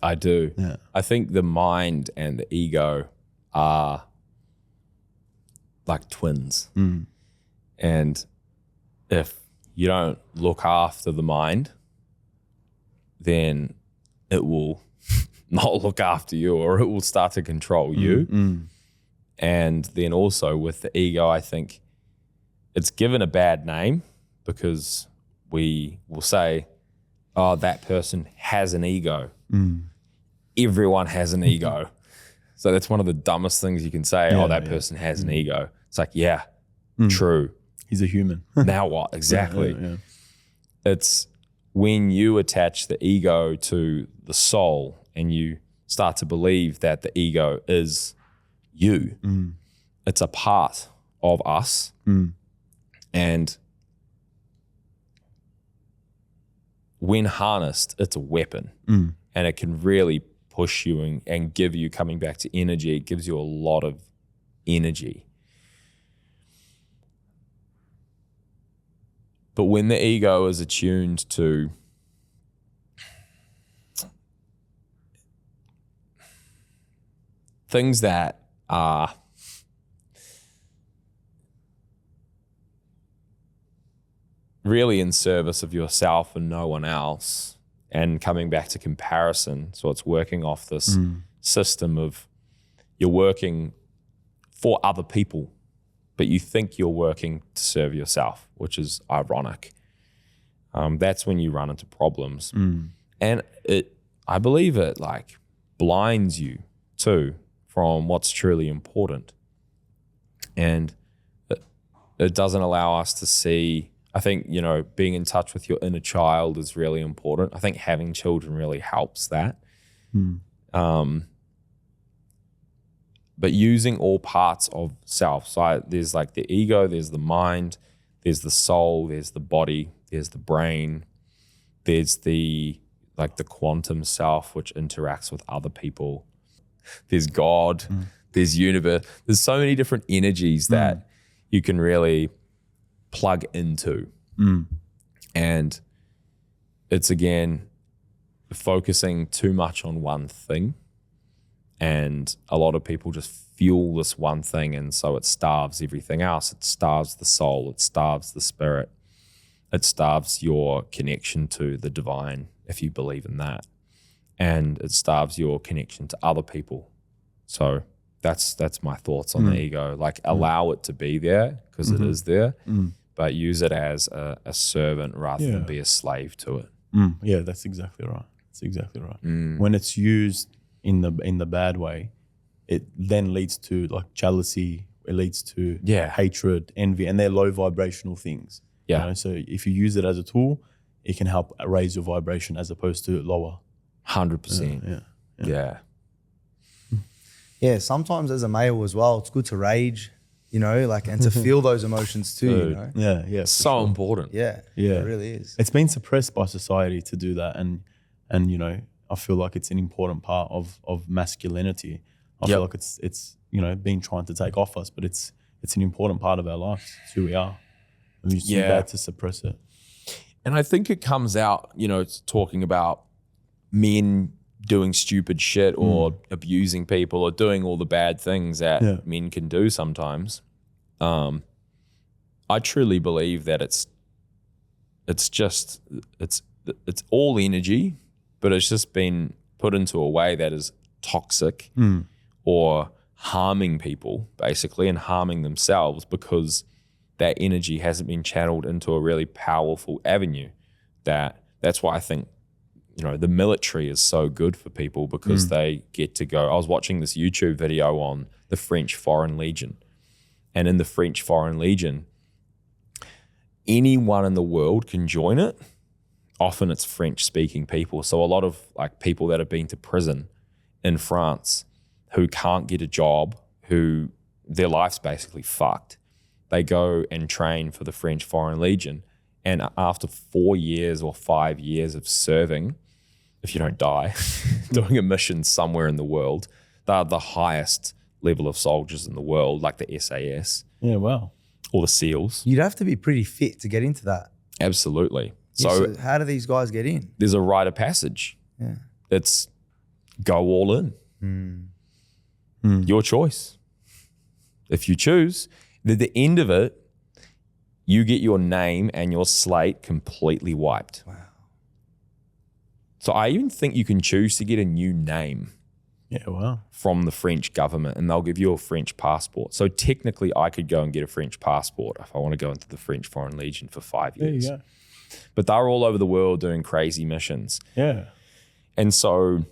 I do. Yeah. I think the mind and the ego are like twins. And if you don't look after the mind, then it will not look after you, or it will start to control you. And then also with the ego, I think it's given a bad name because we will say, oh, that person has an ego. Everyone has an ego. So that's one of the dumbest things you can say. Yeah, that person has an ego. It's like, yeah, true. He's a human. Now what? Exactly. Yeah. It's when you attach the ego to the soul and you start to believe that the ego is you. It's a part of us. And when harnessed, it's a weapon. And it can really push you and give you, coming back to energy, it gives you a lot of energy. But when the ego is attuned to things that are really in service of yourself and no one else, and coming back to comparison, so it's working off this system of you're working for other people, but you think you're working to serve yourself, which is ironic. That's when you run into problems. And I believe it blinds you too from what's truly important. And it doesn't allow us to see, I think, being in touch with your inner child is really important. I think having children really helps that. But using all parts of self. So there's the ego, there's the mind, there's the soul, there's the body, there's the brain, there's the quantum self, which interacts with other people. There's God, there's universe. There's so many different energies that you can really plug into. And it's, again, focusing too much on one thing. And a lot of people just fuel this one thing, and so it starves everything else. It starves the soul, it starves the spirit, it starves your connection to the divine, if you believe in that. And it starves your connection to other people. So that's my thoughts on the ego. Allow it to be there, because it is there, but use it as a servant rather than be a slave to it. Yeah, that's exactly right. That's exactly right. When it's used in the bad way, it then leads to like jealousy. It leads to Yeah. hatred, envy, and they're low vibrational things. Yeah. You know? So if you use it as a tool, it can help raise your vibration as opposed to lower. 100%. Yeah. Yeah, sometimes as a male as well, it's good to rage, you know, like, and to feel those emotions too, you know? Yeah. for So sure. important. Yeah, Yeah. it really is. It's been suppressed by society to do that, and you know, I feel like it's an important part of masculinity. I feel like it's you know, been trying to take off us, but it's an important part of our lives. It's who we are. And it's too bad to suppress it. And I think it comes out, you know, it's talking about men doing stupid shit or abusing people or doing all the bad things that men can do sometimes. I truly believe that it's all energy, but it's just been put into a way that is toxic or harming people basically, and harming themselves because that energy hasn't been channeled into a really powerful avenue. That's why I think, you know, the military is so good for people because they get to go. I was watching this YouTube video on the French Foreign Legion, and in the French Foreign Legion, anyone in the world can join it. Often it's French speaking people. So a lot of like people that have been to prison in France who can't get a job, who their life's basically fucked, they go and train for the French Foreign Legion. And after 4 years or 5 years of serving, if you don't die, doing a mission somewhere in the world, they're the highest level of soldiers in the world, like the SAS. Yeah, wow. Or the SEALs. You'd have to be pretty fit to get into that. Absolutely. Yeah, So how do these guys get in? there's a rite of passage. Yeah. It's go all in. Your choice. If you choose, at the end of it, you get your name and your slate completely wiped. Wow. So I even think you can choose to get a new name Yeah, wow. from the French government, and they'll give you a French passport. So technically I could go and get a French passport if I want to go into the French Foreign Legion for 5 years. There you go. But they're all over the world doing crazy missions. Yeah. And so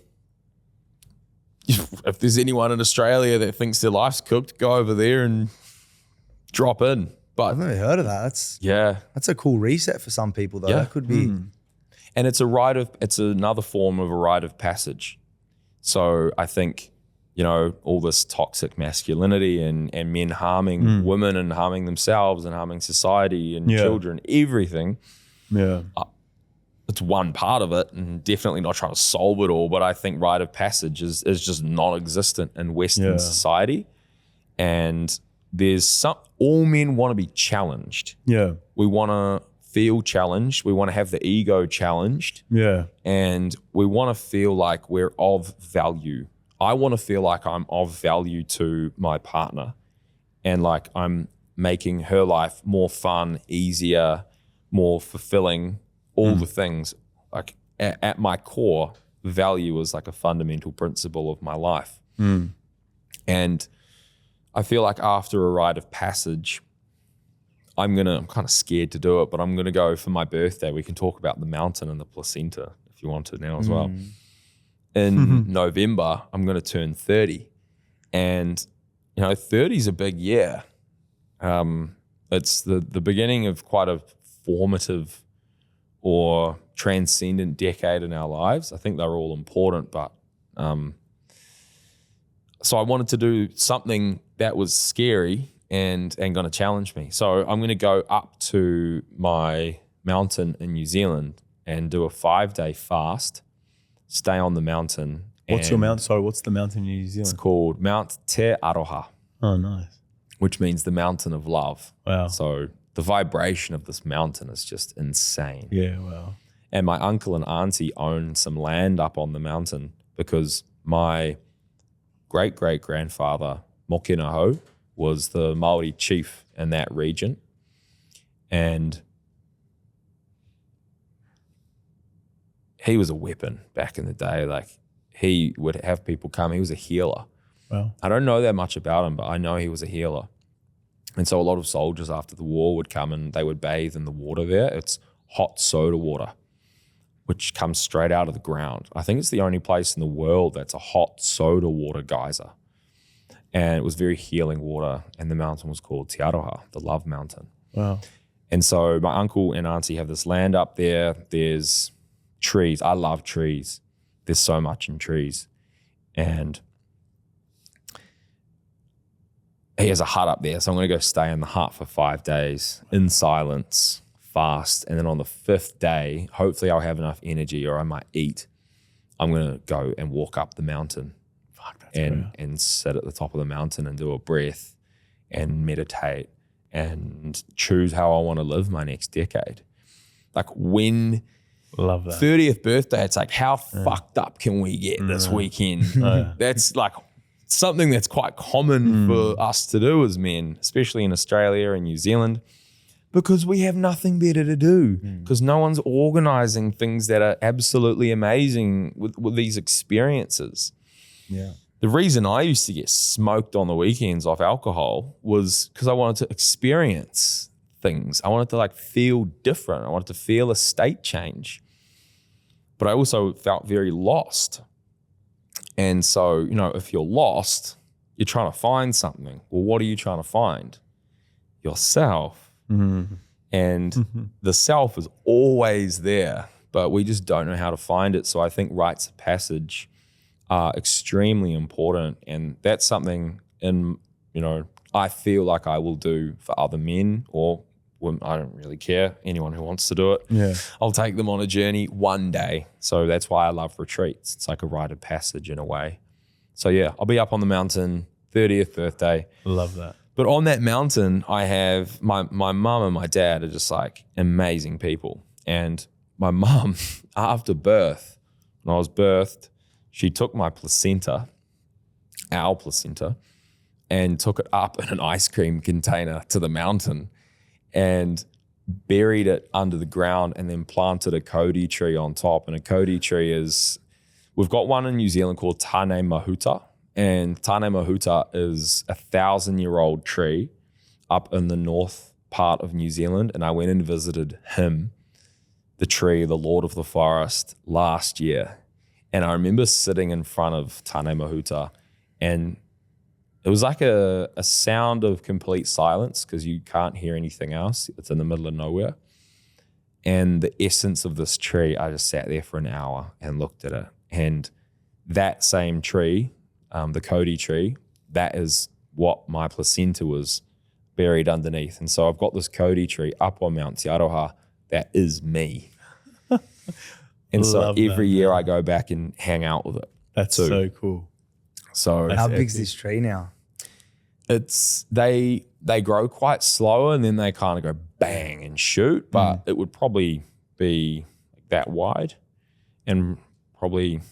if there's anyone in Australia that thinks their life's cooked, go over there and drop in. But I've never heard of that. That's a cool reset for some people though. Yeah. That could be. And it's another form of a rite of passage. So I think, you know, all this toxic masculinity and men harming women and harming themselves and harming society and children, everything. Yeah. It's one part of it, and definitely not trying to solve it all, but I think rite of passage is just non-existent in Western society. And all men want to be challenged. Yeah. We want to feel challenged. We want to have the ego challenged. Yeah. And we want to feel like we're of value. I want to feel like I'm of value to my partner, and like I'm making her life more fun, easier, more fulfilling, all the things. Like at my core, value is like a fundamental principle of my life. And I feel like after a rite of passage, I'm kind of scared to do it, but I'm going to go for my birthday. We can talk about the mountain and the placenta if you want to now as well. In November, I'm going to turn 30. And, you know, 30 is a big year. It's the beginning of quite a formative or transcendent decade in our lives. I think they're all important, but so I wanted to do something that was scary and going to challenge me. So I'm going to go up to my mountain in New Zealand and do a 5-day fast, stay on the mountain. What's your mountain? Sorry, what's the mountain in New Zealand? It's called Mount Te Aroha. Oh, nice. Which means the mountain of love. Wow. So the vibration of this mountain is just insane. Yeah, wow. And my uncle and auntie own some land up on the mountain because my great-great-grandfather, Mokinaho, was the Māori chief in that region. And he was a weapon back in the day. Like, he would have people come. He was a healer. Wow. I don't know that much about him, but I know he was a healer. And so a lot of soldiers after the war would come and they would bathe in the water there. It's hot soda water, which comes straight out of the ground. I think it's the only place in the world that's a hot soda water geyser. and it was very healing water. And the mountain was called Te Aroha, the Love Mountain. Wow. And so my uncle and auntie have this land up there. There's trees. I love trees. There's so much in trees. And he has a hut up there. So I'm going to go stay in the hut for 5 days in silence, fast. And then on the 5th day, hopefully I'll have enough energy or I might eat. I'm going to go and walk up the mountain and sit at the top of the mountain and do a breath and meditate and choose how I want to live my next decade. Like when love that 30th birthday, it's like, how fucked up can we get this weekend? That's like something that's quite common for us to do as men, especially in Australia and New Zealand, because we have nothing better to do, because no one's organizing things that are absolutely amazing with these experiences. Yeah. The reason I used to get smoked on the weekends off alcohol was because I wanted to experience things. I wanted to like feel different. I wanted to feel a state change. But I also felt very lost. And so, you know, if you're lost, you're trying to find something. Well, what are you trying to find? Yourself. And the self is always there, but we just don't know how to find it. So I think rites of passage are extremely important, and that's something I feel like I will do for other men or women. I don't really care, anyone who wants to do it. Yeah, I'll take them on a journey one day. So that's why I love retreats. It's like a rite of passage in a way. So yeah, I'll be up on the mountain, 30th birthday. Love that. But on that mountain, I have my mum and my dad are just like amazing people. And my mum, after birth, when I was birthed, she took my placenta, our placenta, and took it up in an ice cream container to the mountain and buried it under the ground and then planted a Cody tree on top. And a Cody tree is, we've got one in New Zealand called Tane Mahuta. And Tane Mahuta is 1,000-year-old tree up in the north part of New Zealand. And I went and visited him, the tree, the Lord of the Forest, last year. And I remember sitting in front of Tane Mahuta, and it was like a sound of complete silence because you can't hear anything else. It's in the middle of nowhere. And the essence of this tree, I just sat there for an hour and looked at it. And that same tree, the Cody tree, that is what my placenta was buried underneath. And so I've got this Cody tree up on Mount Te Aroha. That is me. And so every year I go back and hang out with it. That's too. so cool. So how big's this tree now? It's they grow quite slower and then they kind of go bang and shoot, but it would probably be that wide and probably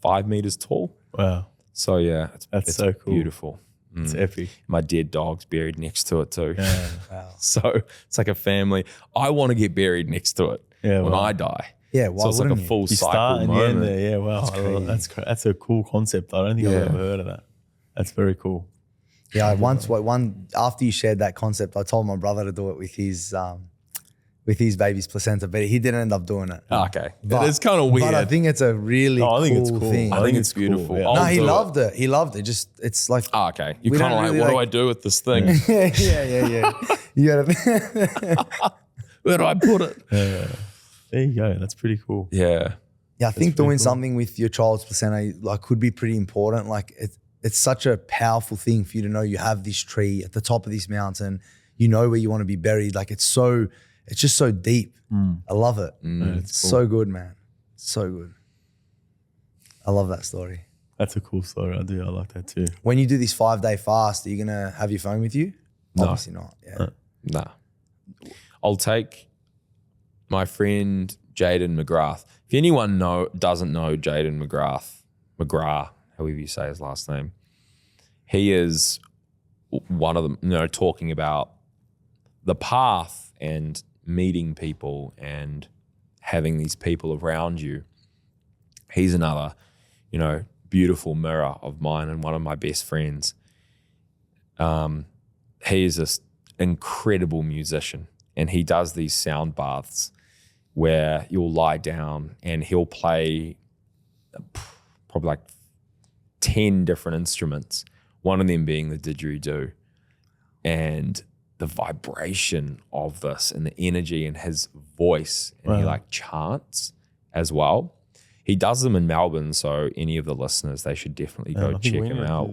5 meters tall. Wow. So yeah, it's so cool. Beautiful. It's epic. My dead dog's buried next to it too. Yeah. Wow. So it's like a family. I want to get buried next to it when I die. Yeah, why so it's like a wouldn't you? full You cycle start and you end moment. there. Yeah, wow. That's a cool concept. I don't think I've ever heard of that. That's very cool. Yeah, after you shared that concept, I told my brother to do it with his baby's placenta, but he didn't end up doing it. Oh, okay. It's kind of weird. But I think it's a really I think it's cool cool. thing. I think it's beautiful. Cool, yeah. No, he do loved it. He loved it. Just it's like Oh, okay. We You're kind of don't like, really what do like- I do with this thing? yeah. You gotta Where do I put it? There you go. That's pretty cool. Yeah. Yeah, I think doing something with your child's placenta like could be pretty important. Like it's such a powerful thing for you to know you have this tree at the top of this mountain. You know where you want to be buried. Like it's just so deep. I love it. It's cool. so good, man. So good. I love that story. That's a cool story. I do. I like that too. When you do this 5-day fast, are you gonna have your phone with you? No. Obviously not. Yeah. Nah. I'll take my friend Jaden McGrath. If anyone doesn't know Jaden McGrath, however you say his last name, he is one of them, talking about the path and meeting people and having these people around you. He's another, beautiful mirror of mine and one of my best friends. He is this incredible musician, and he does these sound baths where you'll lie down and he'll play probably like 10 different instruments One of them being the didgeridoo, and the vibration of this and the energy and his voice, and he like chants as well. He does them in Melbourne, so any of the listeners, they should definitely go check him out.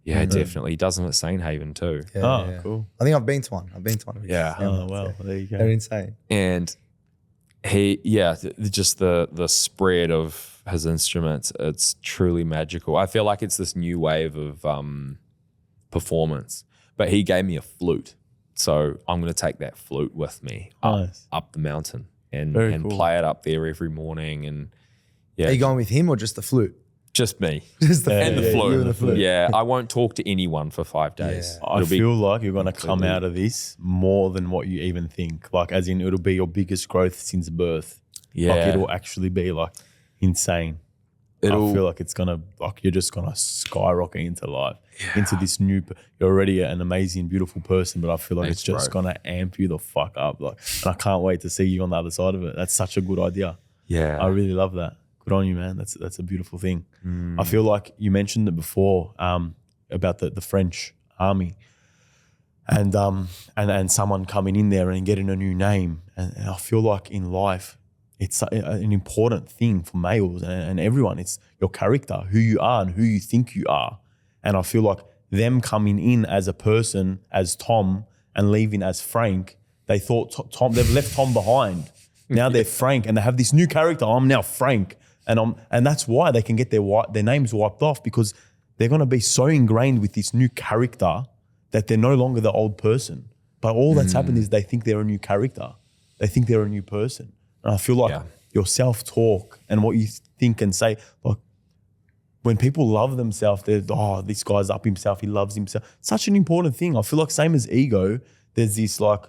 Definitely. He does them at Saint Haven too. Cool. I think I've been to one. Yeah. Oh, wow. There you go. They're insane. And just the spread of his instruments, it's truly magical. I feel like it's this new wave of performance. But he gave me a flute, so I'm going to take that flute with me up the mountain and cool. play it up there every morning. And Are you going with him or just the flute? Just me. Just the and the flute. You and the flute. Yeah, I won't talk to anyone for 5 days. Yeah. I feel like you're going to come out of this more than what you even think. Like, as in, it'll be your biggest growth since birth. Yeah. Like, it'll actually be like insane. I feel like it's gonna, like, you're just gonna skyrocket into life, into this new. You're already an amazing, beautiful person, but I feel like it's just gonna amp you the fuck up. Like, and I can't wait to see you on the other side of it. That's such a good idea. Yeah, I really love that. Good on you, man. That's a beautiful thing. I feel like you mentioned it before about the French army, and someone coming in there and getting a new name, and I feel like in life, it's an important thing for males and everyone. It's your character, who you are and who you think you are. And I feel like them coming in as a person, as Tom, and leaving as Frank, they thought they've left Tom behind. Now they're Frank and they have this new character. I'm now Frank. And that's why they can get their names wiped off, because they're going to be so ingrained with this new character that they're no longer the old person. But all that's happened is they think they're a new character. They think they're a new person. And I feel like your self-talk and what you think and say, like, when people love themselves, they're, this guy's up himself, he loves himself. Such an important thing. I feel like same as ego, there's this like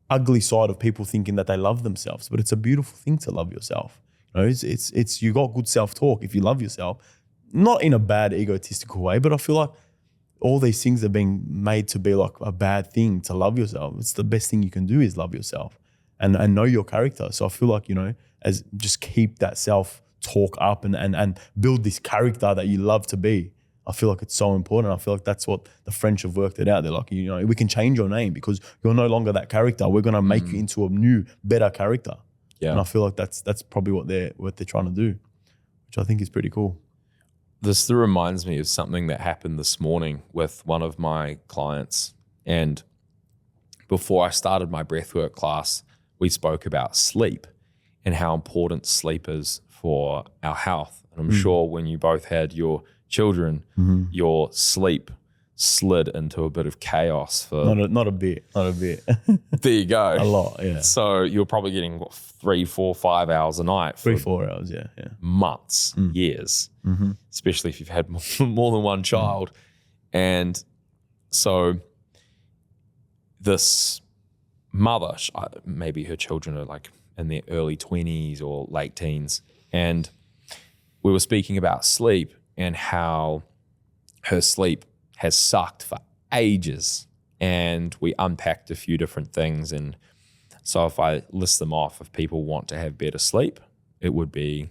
ugly side of people thinking that they love themselves, but it's a beautiful thing to love yourself. You know, it's you got good self-talk if you love yourself, not in a bad egotistical way, but I feel like all these things are being made to be like a bad thing to love yourself. It's the best thing you can do is love yourself. And know your character. So I feel like, you know, as just keep that self-talk up and build this character that you love to be. I feel like it's so important. I feel like that's what the French have worked it out. They're like, you know, we can change your name because you're no longer that character. We're going to make you into a new, better character. Yeah. And I feel like that's probably what they're trying to do, which I think is pretty cool. This reminds me of something that happened this morning with one of my clients. And before I started my breathwork class, we spoke about sleep and how important sleep is for our health. And I'm sure when you both had your children, your sleep slid into a bit of chaos. For not a bit. There you go. A lot, yeah. So you're probably getting 3, 4, 5 hours a night. For 3-4 hours, yeah. Months, years, especially if you've had more than one child. And so this mother, maybe her children are like in their early 20s or late teens, and we were speaking about sleep and how her sleep has sucked for ages, and we unpacked a few different things. And so if I list them off, if people want to have better sleep, it would be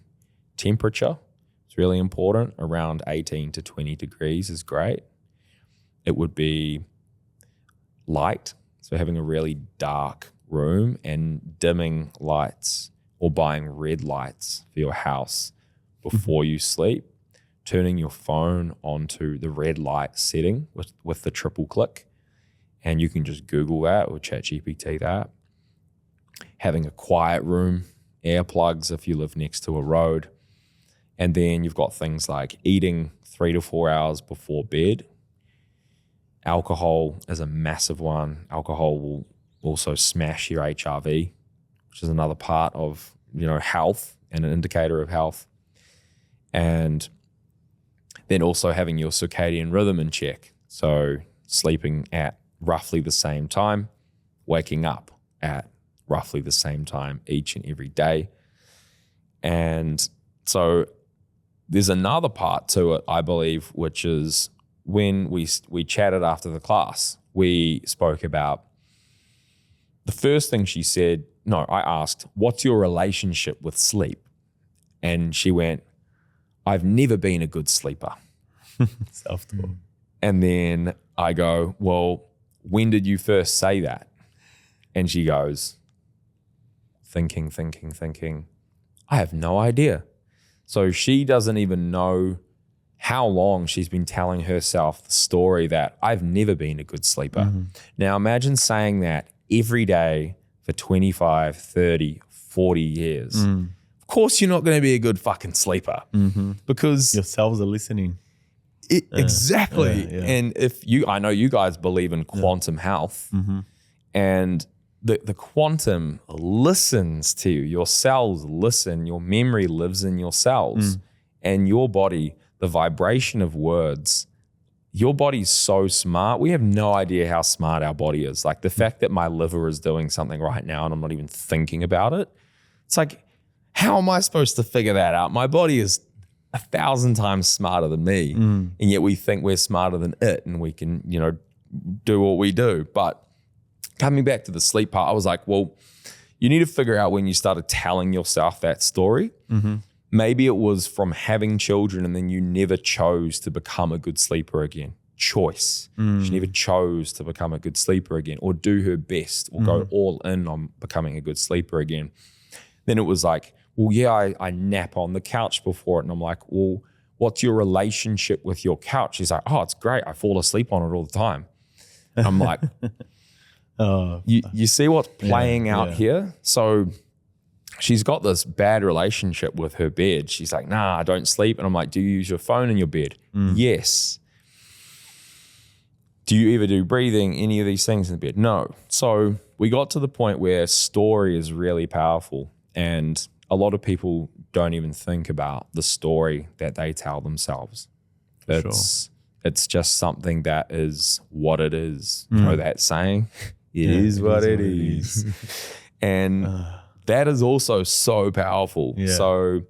temperature. It's really important. Around 18 to 20 degrees is great. It would be light. So having a really dark room and dimming lights or buying red lights for your house before you sleep, turning your phone onto the red light setting with the triple click. And you can just Google that or ChatGPT that. Having a quiet room, earplugs if you live next to a road. And then you've got things like eating 3 to 4 hours before bed. Alcohol is a massive one. Alcohol will also smash your HRV, which is another part of, you know, health and an indicator of health. And then also having your circadian rhythm in check. So sleeping at roughly the same time, waking up at roughly the same time each and every day. And so there's another part to it, I believe, which is when we chatted after the class, we spoke about the first thing she said. No, I asked, what's your relationship with sleep? And she went, I've never been a good sleeper. Self-talk. And then I go, well, when did you first say that? And she goes, thinking. I have no idea. So she doesn't even know how long she's been telling herself the story that I've never been a good sleeper. Mm-hmm. Now imagine saying that every day for 25, 30, 40 years. Of course you're not going to be a good fucking sleeper because Your cells are listening. exactly. Yeah. And I know you guys believe in quantum health, and the quantum listens to you. Your cells listen. Your memory lives in your cells, and your body, the vibration of words. Your body's so smart. We have no idea how smart our body is. Like the fact that my liver is doing something right now and I'm not even thinking about it. It's like, how am I supposed to figure that out? My body is 1,000 times smarter than me. And yet we think we're smarter than it and we can, do what we do. But coming back to the sleep part, I was like, well, you need to figure out when you started telling yourself that story. Maybe it was from having children and then you never chose to become a good sleeper again. Choice. She never chose to become a good sleeper again or do her best or go all in on becoming a good sleeper again. Then it was like, well, yeah, I nap on the couch before it. And I'm like, well, what's your relationship with your couch? She's like, oh, it's great. I fall asleep on it all the time. And I'm like, you see what's playing out here? So she's got this bad relationship with her bed. She's like, nah, I don't sleep. And I'm like, do you use your phone in your bed? Yes. Do you ever do breathing, any of these things in the bed? No. So we got to the point where story is really powerful. And a lot of people don't even think about the story that they tell themselves. It's just something that is what it is. You know that saying? It is what it is. And that is also so powerful. Yeah. So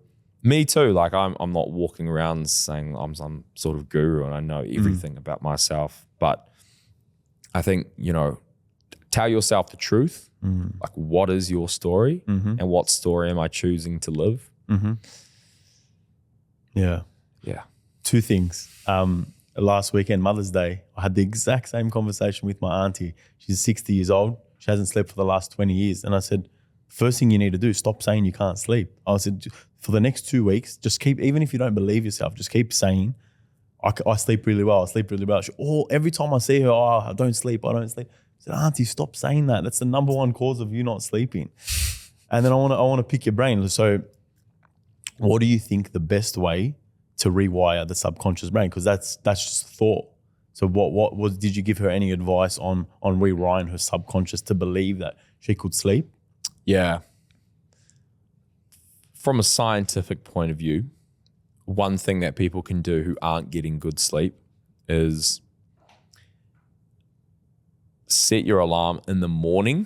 me too, like I'm not walking around saying I'm some sort of guru and I know everything about myself. But I think, tell yourself the truth. Like, what is your story and what story am I choosing to live? Yeah. Two things. Last weekend, Mother's Day, I had the exact same conversation with my auntie. She's 60 years old. She hasn't slept for the last 20 years. And I said, first thing you need to do, stop saying you can't sleep. I said, for the next 2 weeks, just keep, even if you don't believe yourself, just keep saying, I sleep really well. I sleep really well. Every time I see her, I don't sleep. I said, auntie, stop saying that. That's the number one cause of you not sleeping. And then I want to pick your brain. So what do you think the best way to rewire the subconscious brain? Because that's just thought. So what did you give her any advice on rewiring her subconscious to believe that she could sleep? Yeah. From a scientific point of view, one thing that people can do who aren't getting good sleep is set your alarm in the morning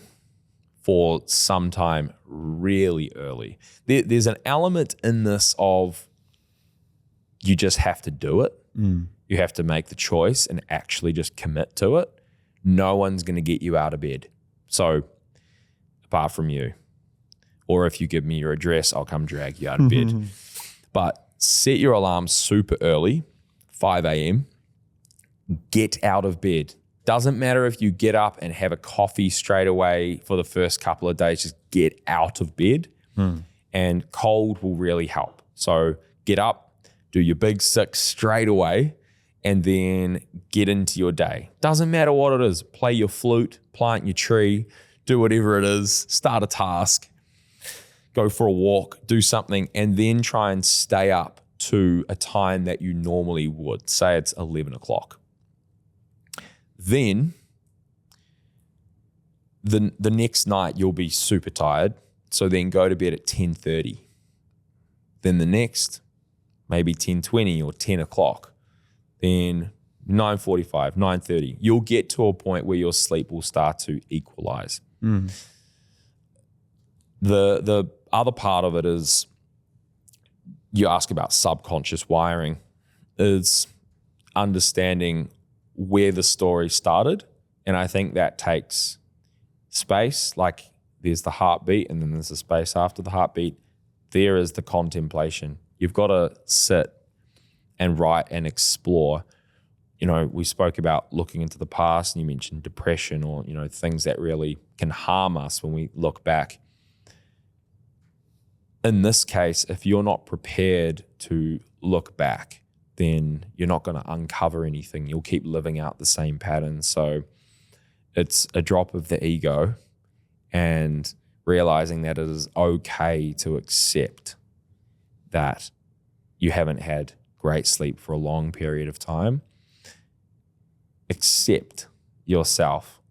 for some time really early. There's an element in this of you just have to do it. You have to make the choice and actually just commit to it. No one's going to get you out of bed. So apart from you, or if you give me your address, I'll come drag you out of bed. But set your alarm super early, 5 a.m. Get out of bed. Doesn't matter if you get up and have a coffee straight away for the first couple of days, just get out of bed. And cold will really help. So get up, do your big 6 straight away, and then get into your day. Doesn't matter what it is. Play your flute, plant your tree, do whatever it is, start a task, go for a walk, do something, and then try and stay up to a time that you normally would. Say it's 11 o'clock. Then the next night you'll be super tired. So then go to bed at 10:30. Then the next, maybe 10:20 or 10 o'clock. Then 9:45, 9:30. You'll get to a point where your sleep will start to equalize. The other part of it is, you ask about subconscious wiring, is understanding where the story started. And I think that takes space. Like there's the heartbeat and then there's the space after the heartbeat. There is the contemplation. You've got to sit and write and explore, we spoke about looking into the past, and you mentioned depression or, things that really can harm us when we look back. In this case, if you're not prepared to look back, then you're not going to uncover anything. You'll keep living out the same patterns. So it's a drop of the ego and realizing that it is okay to accept that you haven't had great sleep for a long period of time. Accept yourself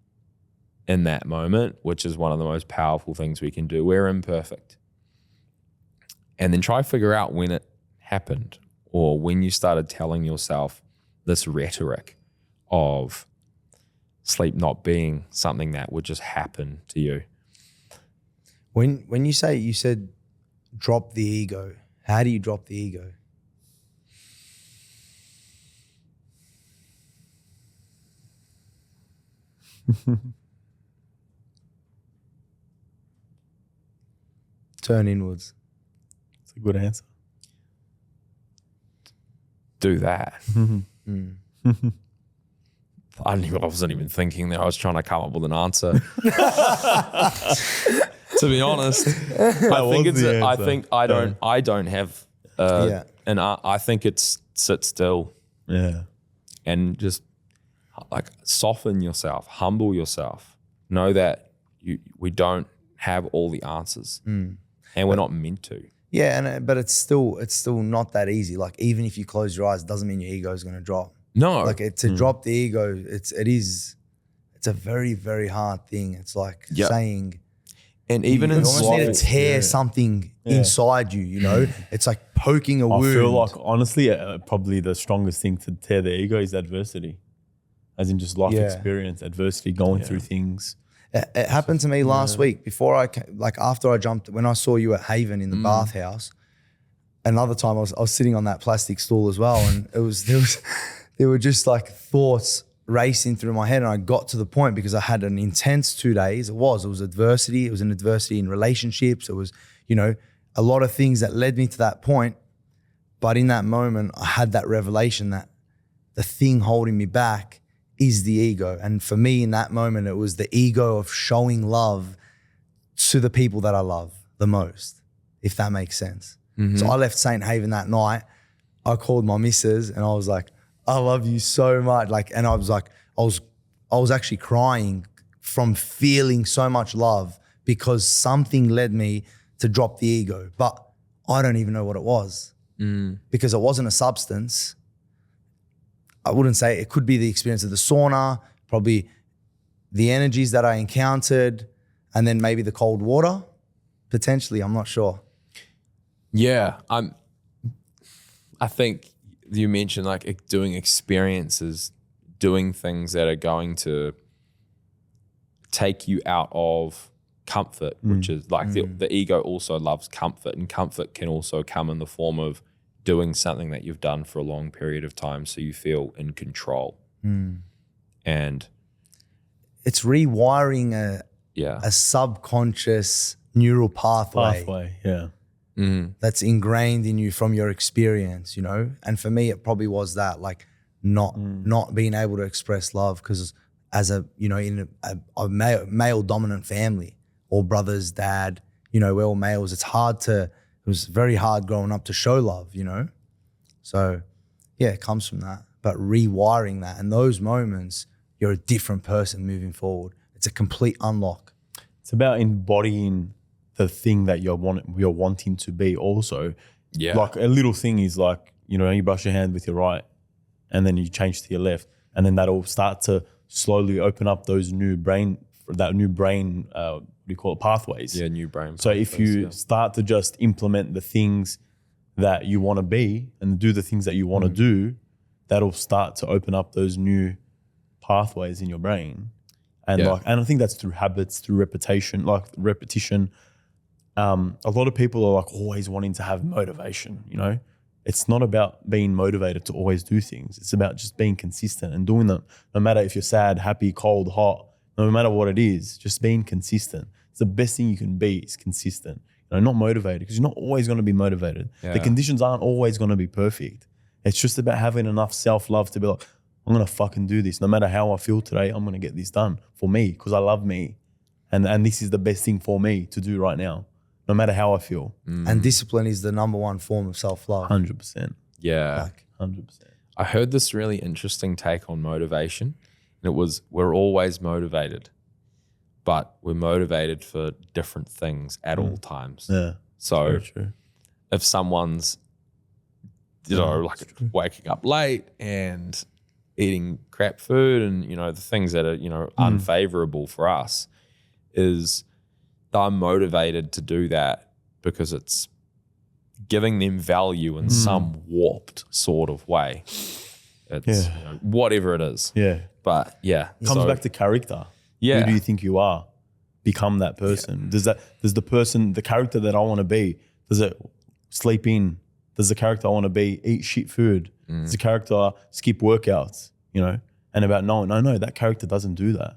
in that moment, which is one of the most powerful things we can do. We're imperfect. And then try to figure out when it happened, or when you started telling yourself this rhetoric of sleep not being something that would just happen to you. When you said drop the ego, how do you drop the ego? Turn inwards. It's a good answer. Do that. I wasn't even thinking there. I was trying to come up with an answer. To be honest, I don't have and I think it's sit still. Yeah. And just like soften yourself, humble yourself. Know that we don't have all the answers, and we're not meant to. Yeah, but it's still not that easy. Like, even if you close your eyes, it doesn't mean your ego is going to drop. No, like to drop the ego, it's a very, very hard thing. It's like saying, and even you in almost need to tear something inside you. It's like poking a wound. I feel like, honestly, probably the strongest thing to tear the ego is adversity, as in just life experience, adversity, going through things. It happened to me last week before after I jumped, when I saw you at Haven in the bathhouse. Another time I was sitting on that plastic stool as well, and there were just like thoughts racing through my head, and I got to the point because I had an intense 2 days. It was adversity. It was an adversity in relationships. It was, a lot of things that led me to that point. But in that moment, I had that revelation that the thing holding me back is the ego. And for me in that moment, it was the ego of showing love to the people that I love the most, if that makes sense. Mm-hmm. So I left St. Haven that night. I called my missus and I was like, I love you so much. And I was like, I was actually crying from feeling so much love because something led me to drop the ego. But I don't even know what it was because it wasn't a substance. I wouldn't say it could be the experience of the sauna, probably the energies that I encountered, and then maybe the cold water, potentially. I'm not sure. Yeah, I think you mentioned like doing experiences, doing things that are going to take you out of comfort, which is like the ego also loves comfort, and comfort can also come in the form of doing something that you've done for a long period of time so you feel in control. And it's rewiring a subconscious neural pathway. That's ingrained in you from your experience, And for me, it probably was that, like not being able to express love because as in a male dominant family, all brothers, dad, we're all males. It was very hard growing up to show love, So yeah, it comes from that. But rewiring that, and those moments, you're a different person moving forward. It's a complete unlock. It's about embodying the thing that you're wanting to be also. Yeah. Like a little thing is like, you brush your hand with your right and then you change to your left, and then that'll start to slowly open up those new brain pathways. Yeah, new brain. So if you start to just implement the things that you want to be and do the things that you want to do, that'll start to open up those new pathways in your brain. And and I think that's through habits, through repetition. A lot of people are like always wanting to have motivation, It's not about being motivated to always do things. It's about just being consistent and doing them, no matter if you're sad, happy, cold, hot, no matter what it is, just being consistent. It's the best thing you can be is consistent. Not motivated, because you're not always going to be motivated. Yeah. The conditions aren't always going to be perfect. It's just about having enough self-love to be like, I'm going to fucking do this. No matter how I feel today, I'm going to get this done for me because I love me. And this is the best thing for me to do right now, no matter how I feel. And discipline is the #1 form of self-love. 100%. Yeah. 100%. I heard this really interesting take on motivation. And it was, we're always motivated, but we're motivated for different things at all times. Yeah. So Very true. if someone's, like waking up late and eating crap food and, the things that are, unfavorable for us, is they're motivated to do that because it's giving them value in some warped sort of way. It's whatever it is. Yeah. But yeah. Comes back to character. Yeah. Who do you think you are? Become that person. Yeah. Does the character that I want to be, does it sleep in? Does the character I want to be eat shit food? Does the character skip workouts, And about no, that character doesn't do that,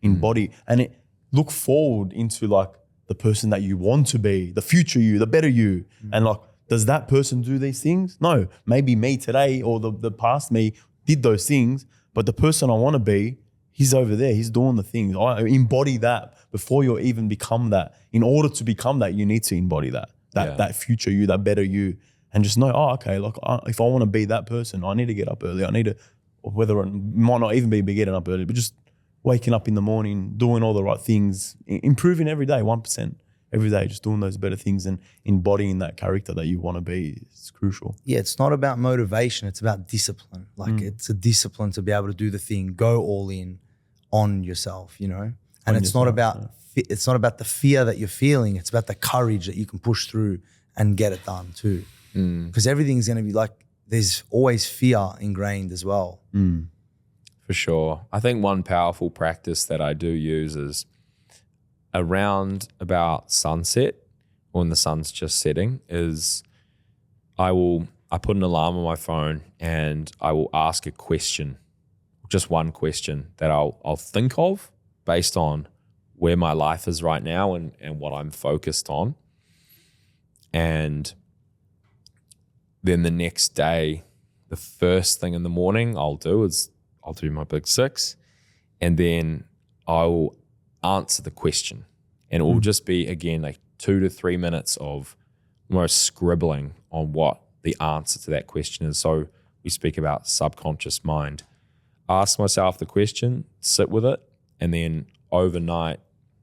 embody. And look forward into like the person that you want to be, the future you, the better you. And like, does that person do these things? No, maybe me today or the past me did those things, but the person I want to be, he's over there, he's doing the things. I embody that before you even become that. In order to become that, you need to embody that future you, that better you, and just know, okay, like if I want to be that person, I need to get up early. I need to, whether it might not even be getting up early, but just waking up in the morning, doing all the right things, improving every day, 1%. Every day, just doing those better things and embodying that character that you want to be is crucial. Yeah, it's not about motivation. It's about discipline. Like it's a discipline to be able to do the thing, go all in on yourself, And it's not about the fear that you're feeling. It's about the courage that you can push through and get it done too. Because everything's going to be like, there's always fear ingrained as well. For sure. I think one powerful practice that I do use is around about sunset, when the sun's just setting, is I put an alarm on my phone and I will ask a question, just one question that I'll think of based on where my life is right now and what I'm focused on. And then the next day, the first thing in the morning I'll do my big 6, and then I will answer the question. And it will just be, again, like 2 to 3 minutes of almost scribbling on what the answer to that question is. So we speak about subconscious mind. Ask myself the question, sit with it, and then overnight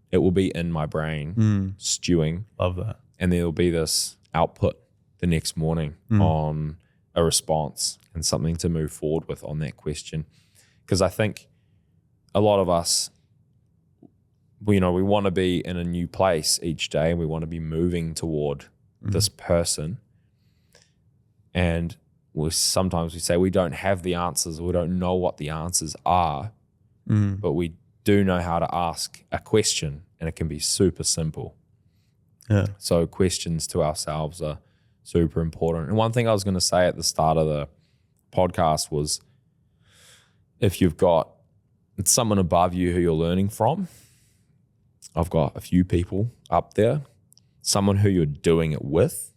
it will be in my brain stewing. Love that. And there will be this output the next morning on a response and something to move forward with on that question. Because I think a lot of us, we want to be in a new place each day and we want to be moving toward this person. And sometimes we say we don't have the answers, or we don't know what the answers are, but we do know how to ask a question, and it can be super simple. Yeah. So questions to ourselves are super important. And one thing I was going to say at the start of the podcast was, if you've got someone above you who you're learning from, I've got a few people up there, someone who you're doing it with,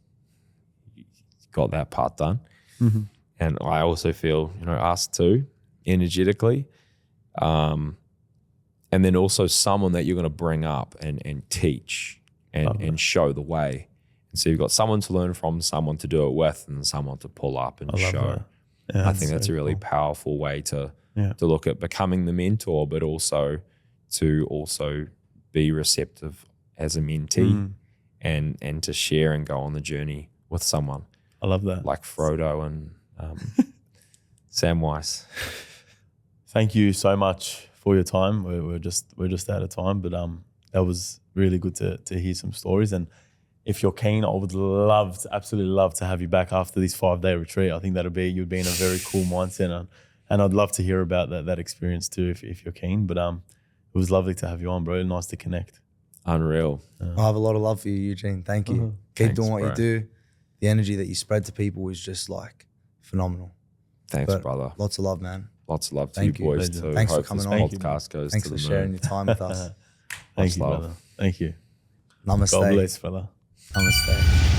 you got that part done. And I also feel, asked too, energetically. And then also someone that you're going to bring up and teach and show the way. And so you've got someone to learn from, someone to do it with, and someone to pull up and show. Yeah, I think that's a really powerful way to look at becoming the mentor, but also to be receptive as a mentee and to share and go on the journey with someone. I love that. Like Frodo and Samwise. Thank you so much for your time. We're just out of time, but that was really good to hear some stories. And if you're keen, I would absolutely love to have you back after this 5-day retreat. I think you'd be in a very cool mindset, and I'd love to hear about that experience too if you're keen. But it was lovely to have you on, bro. Nice to connect. Unreal. I have a lot of love for you, Eugene. Thank you. Keep doing what you do. The energy that you spread to people is just like phenomenal. Thanks, brother. Lots of love, man. Lots of love to you boys too. Thanks for coming on. Podcast goes Thanks for sharing your time with us. Thank you, brother. Thank you. Namaste. God bless, brother. Namaste.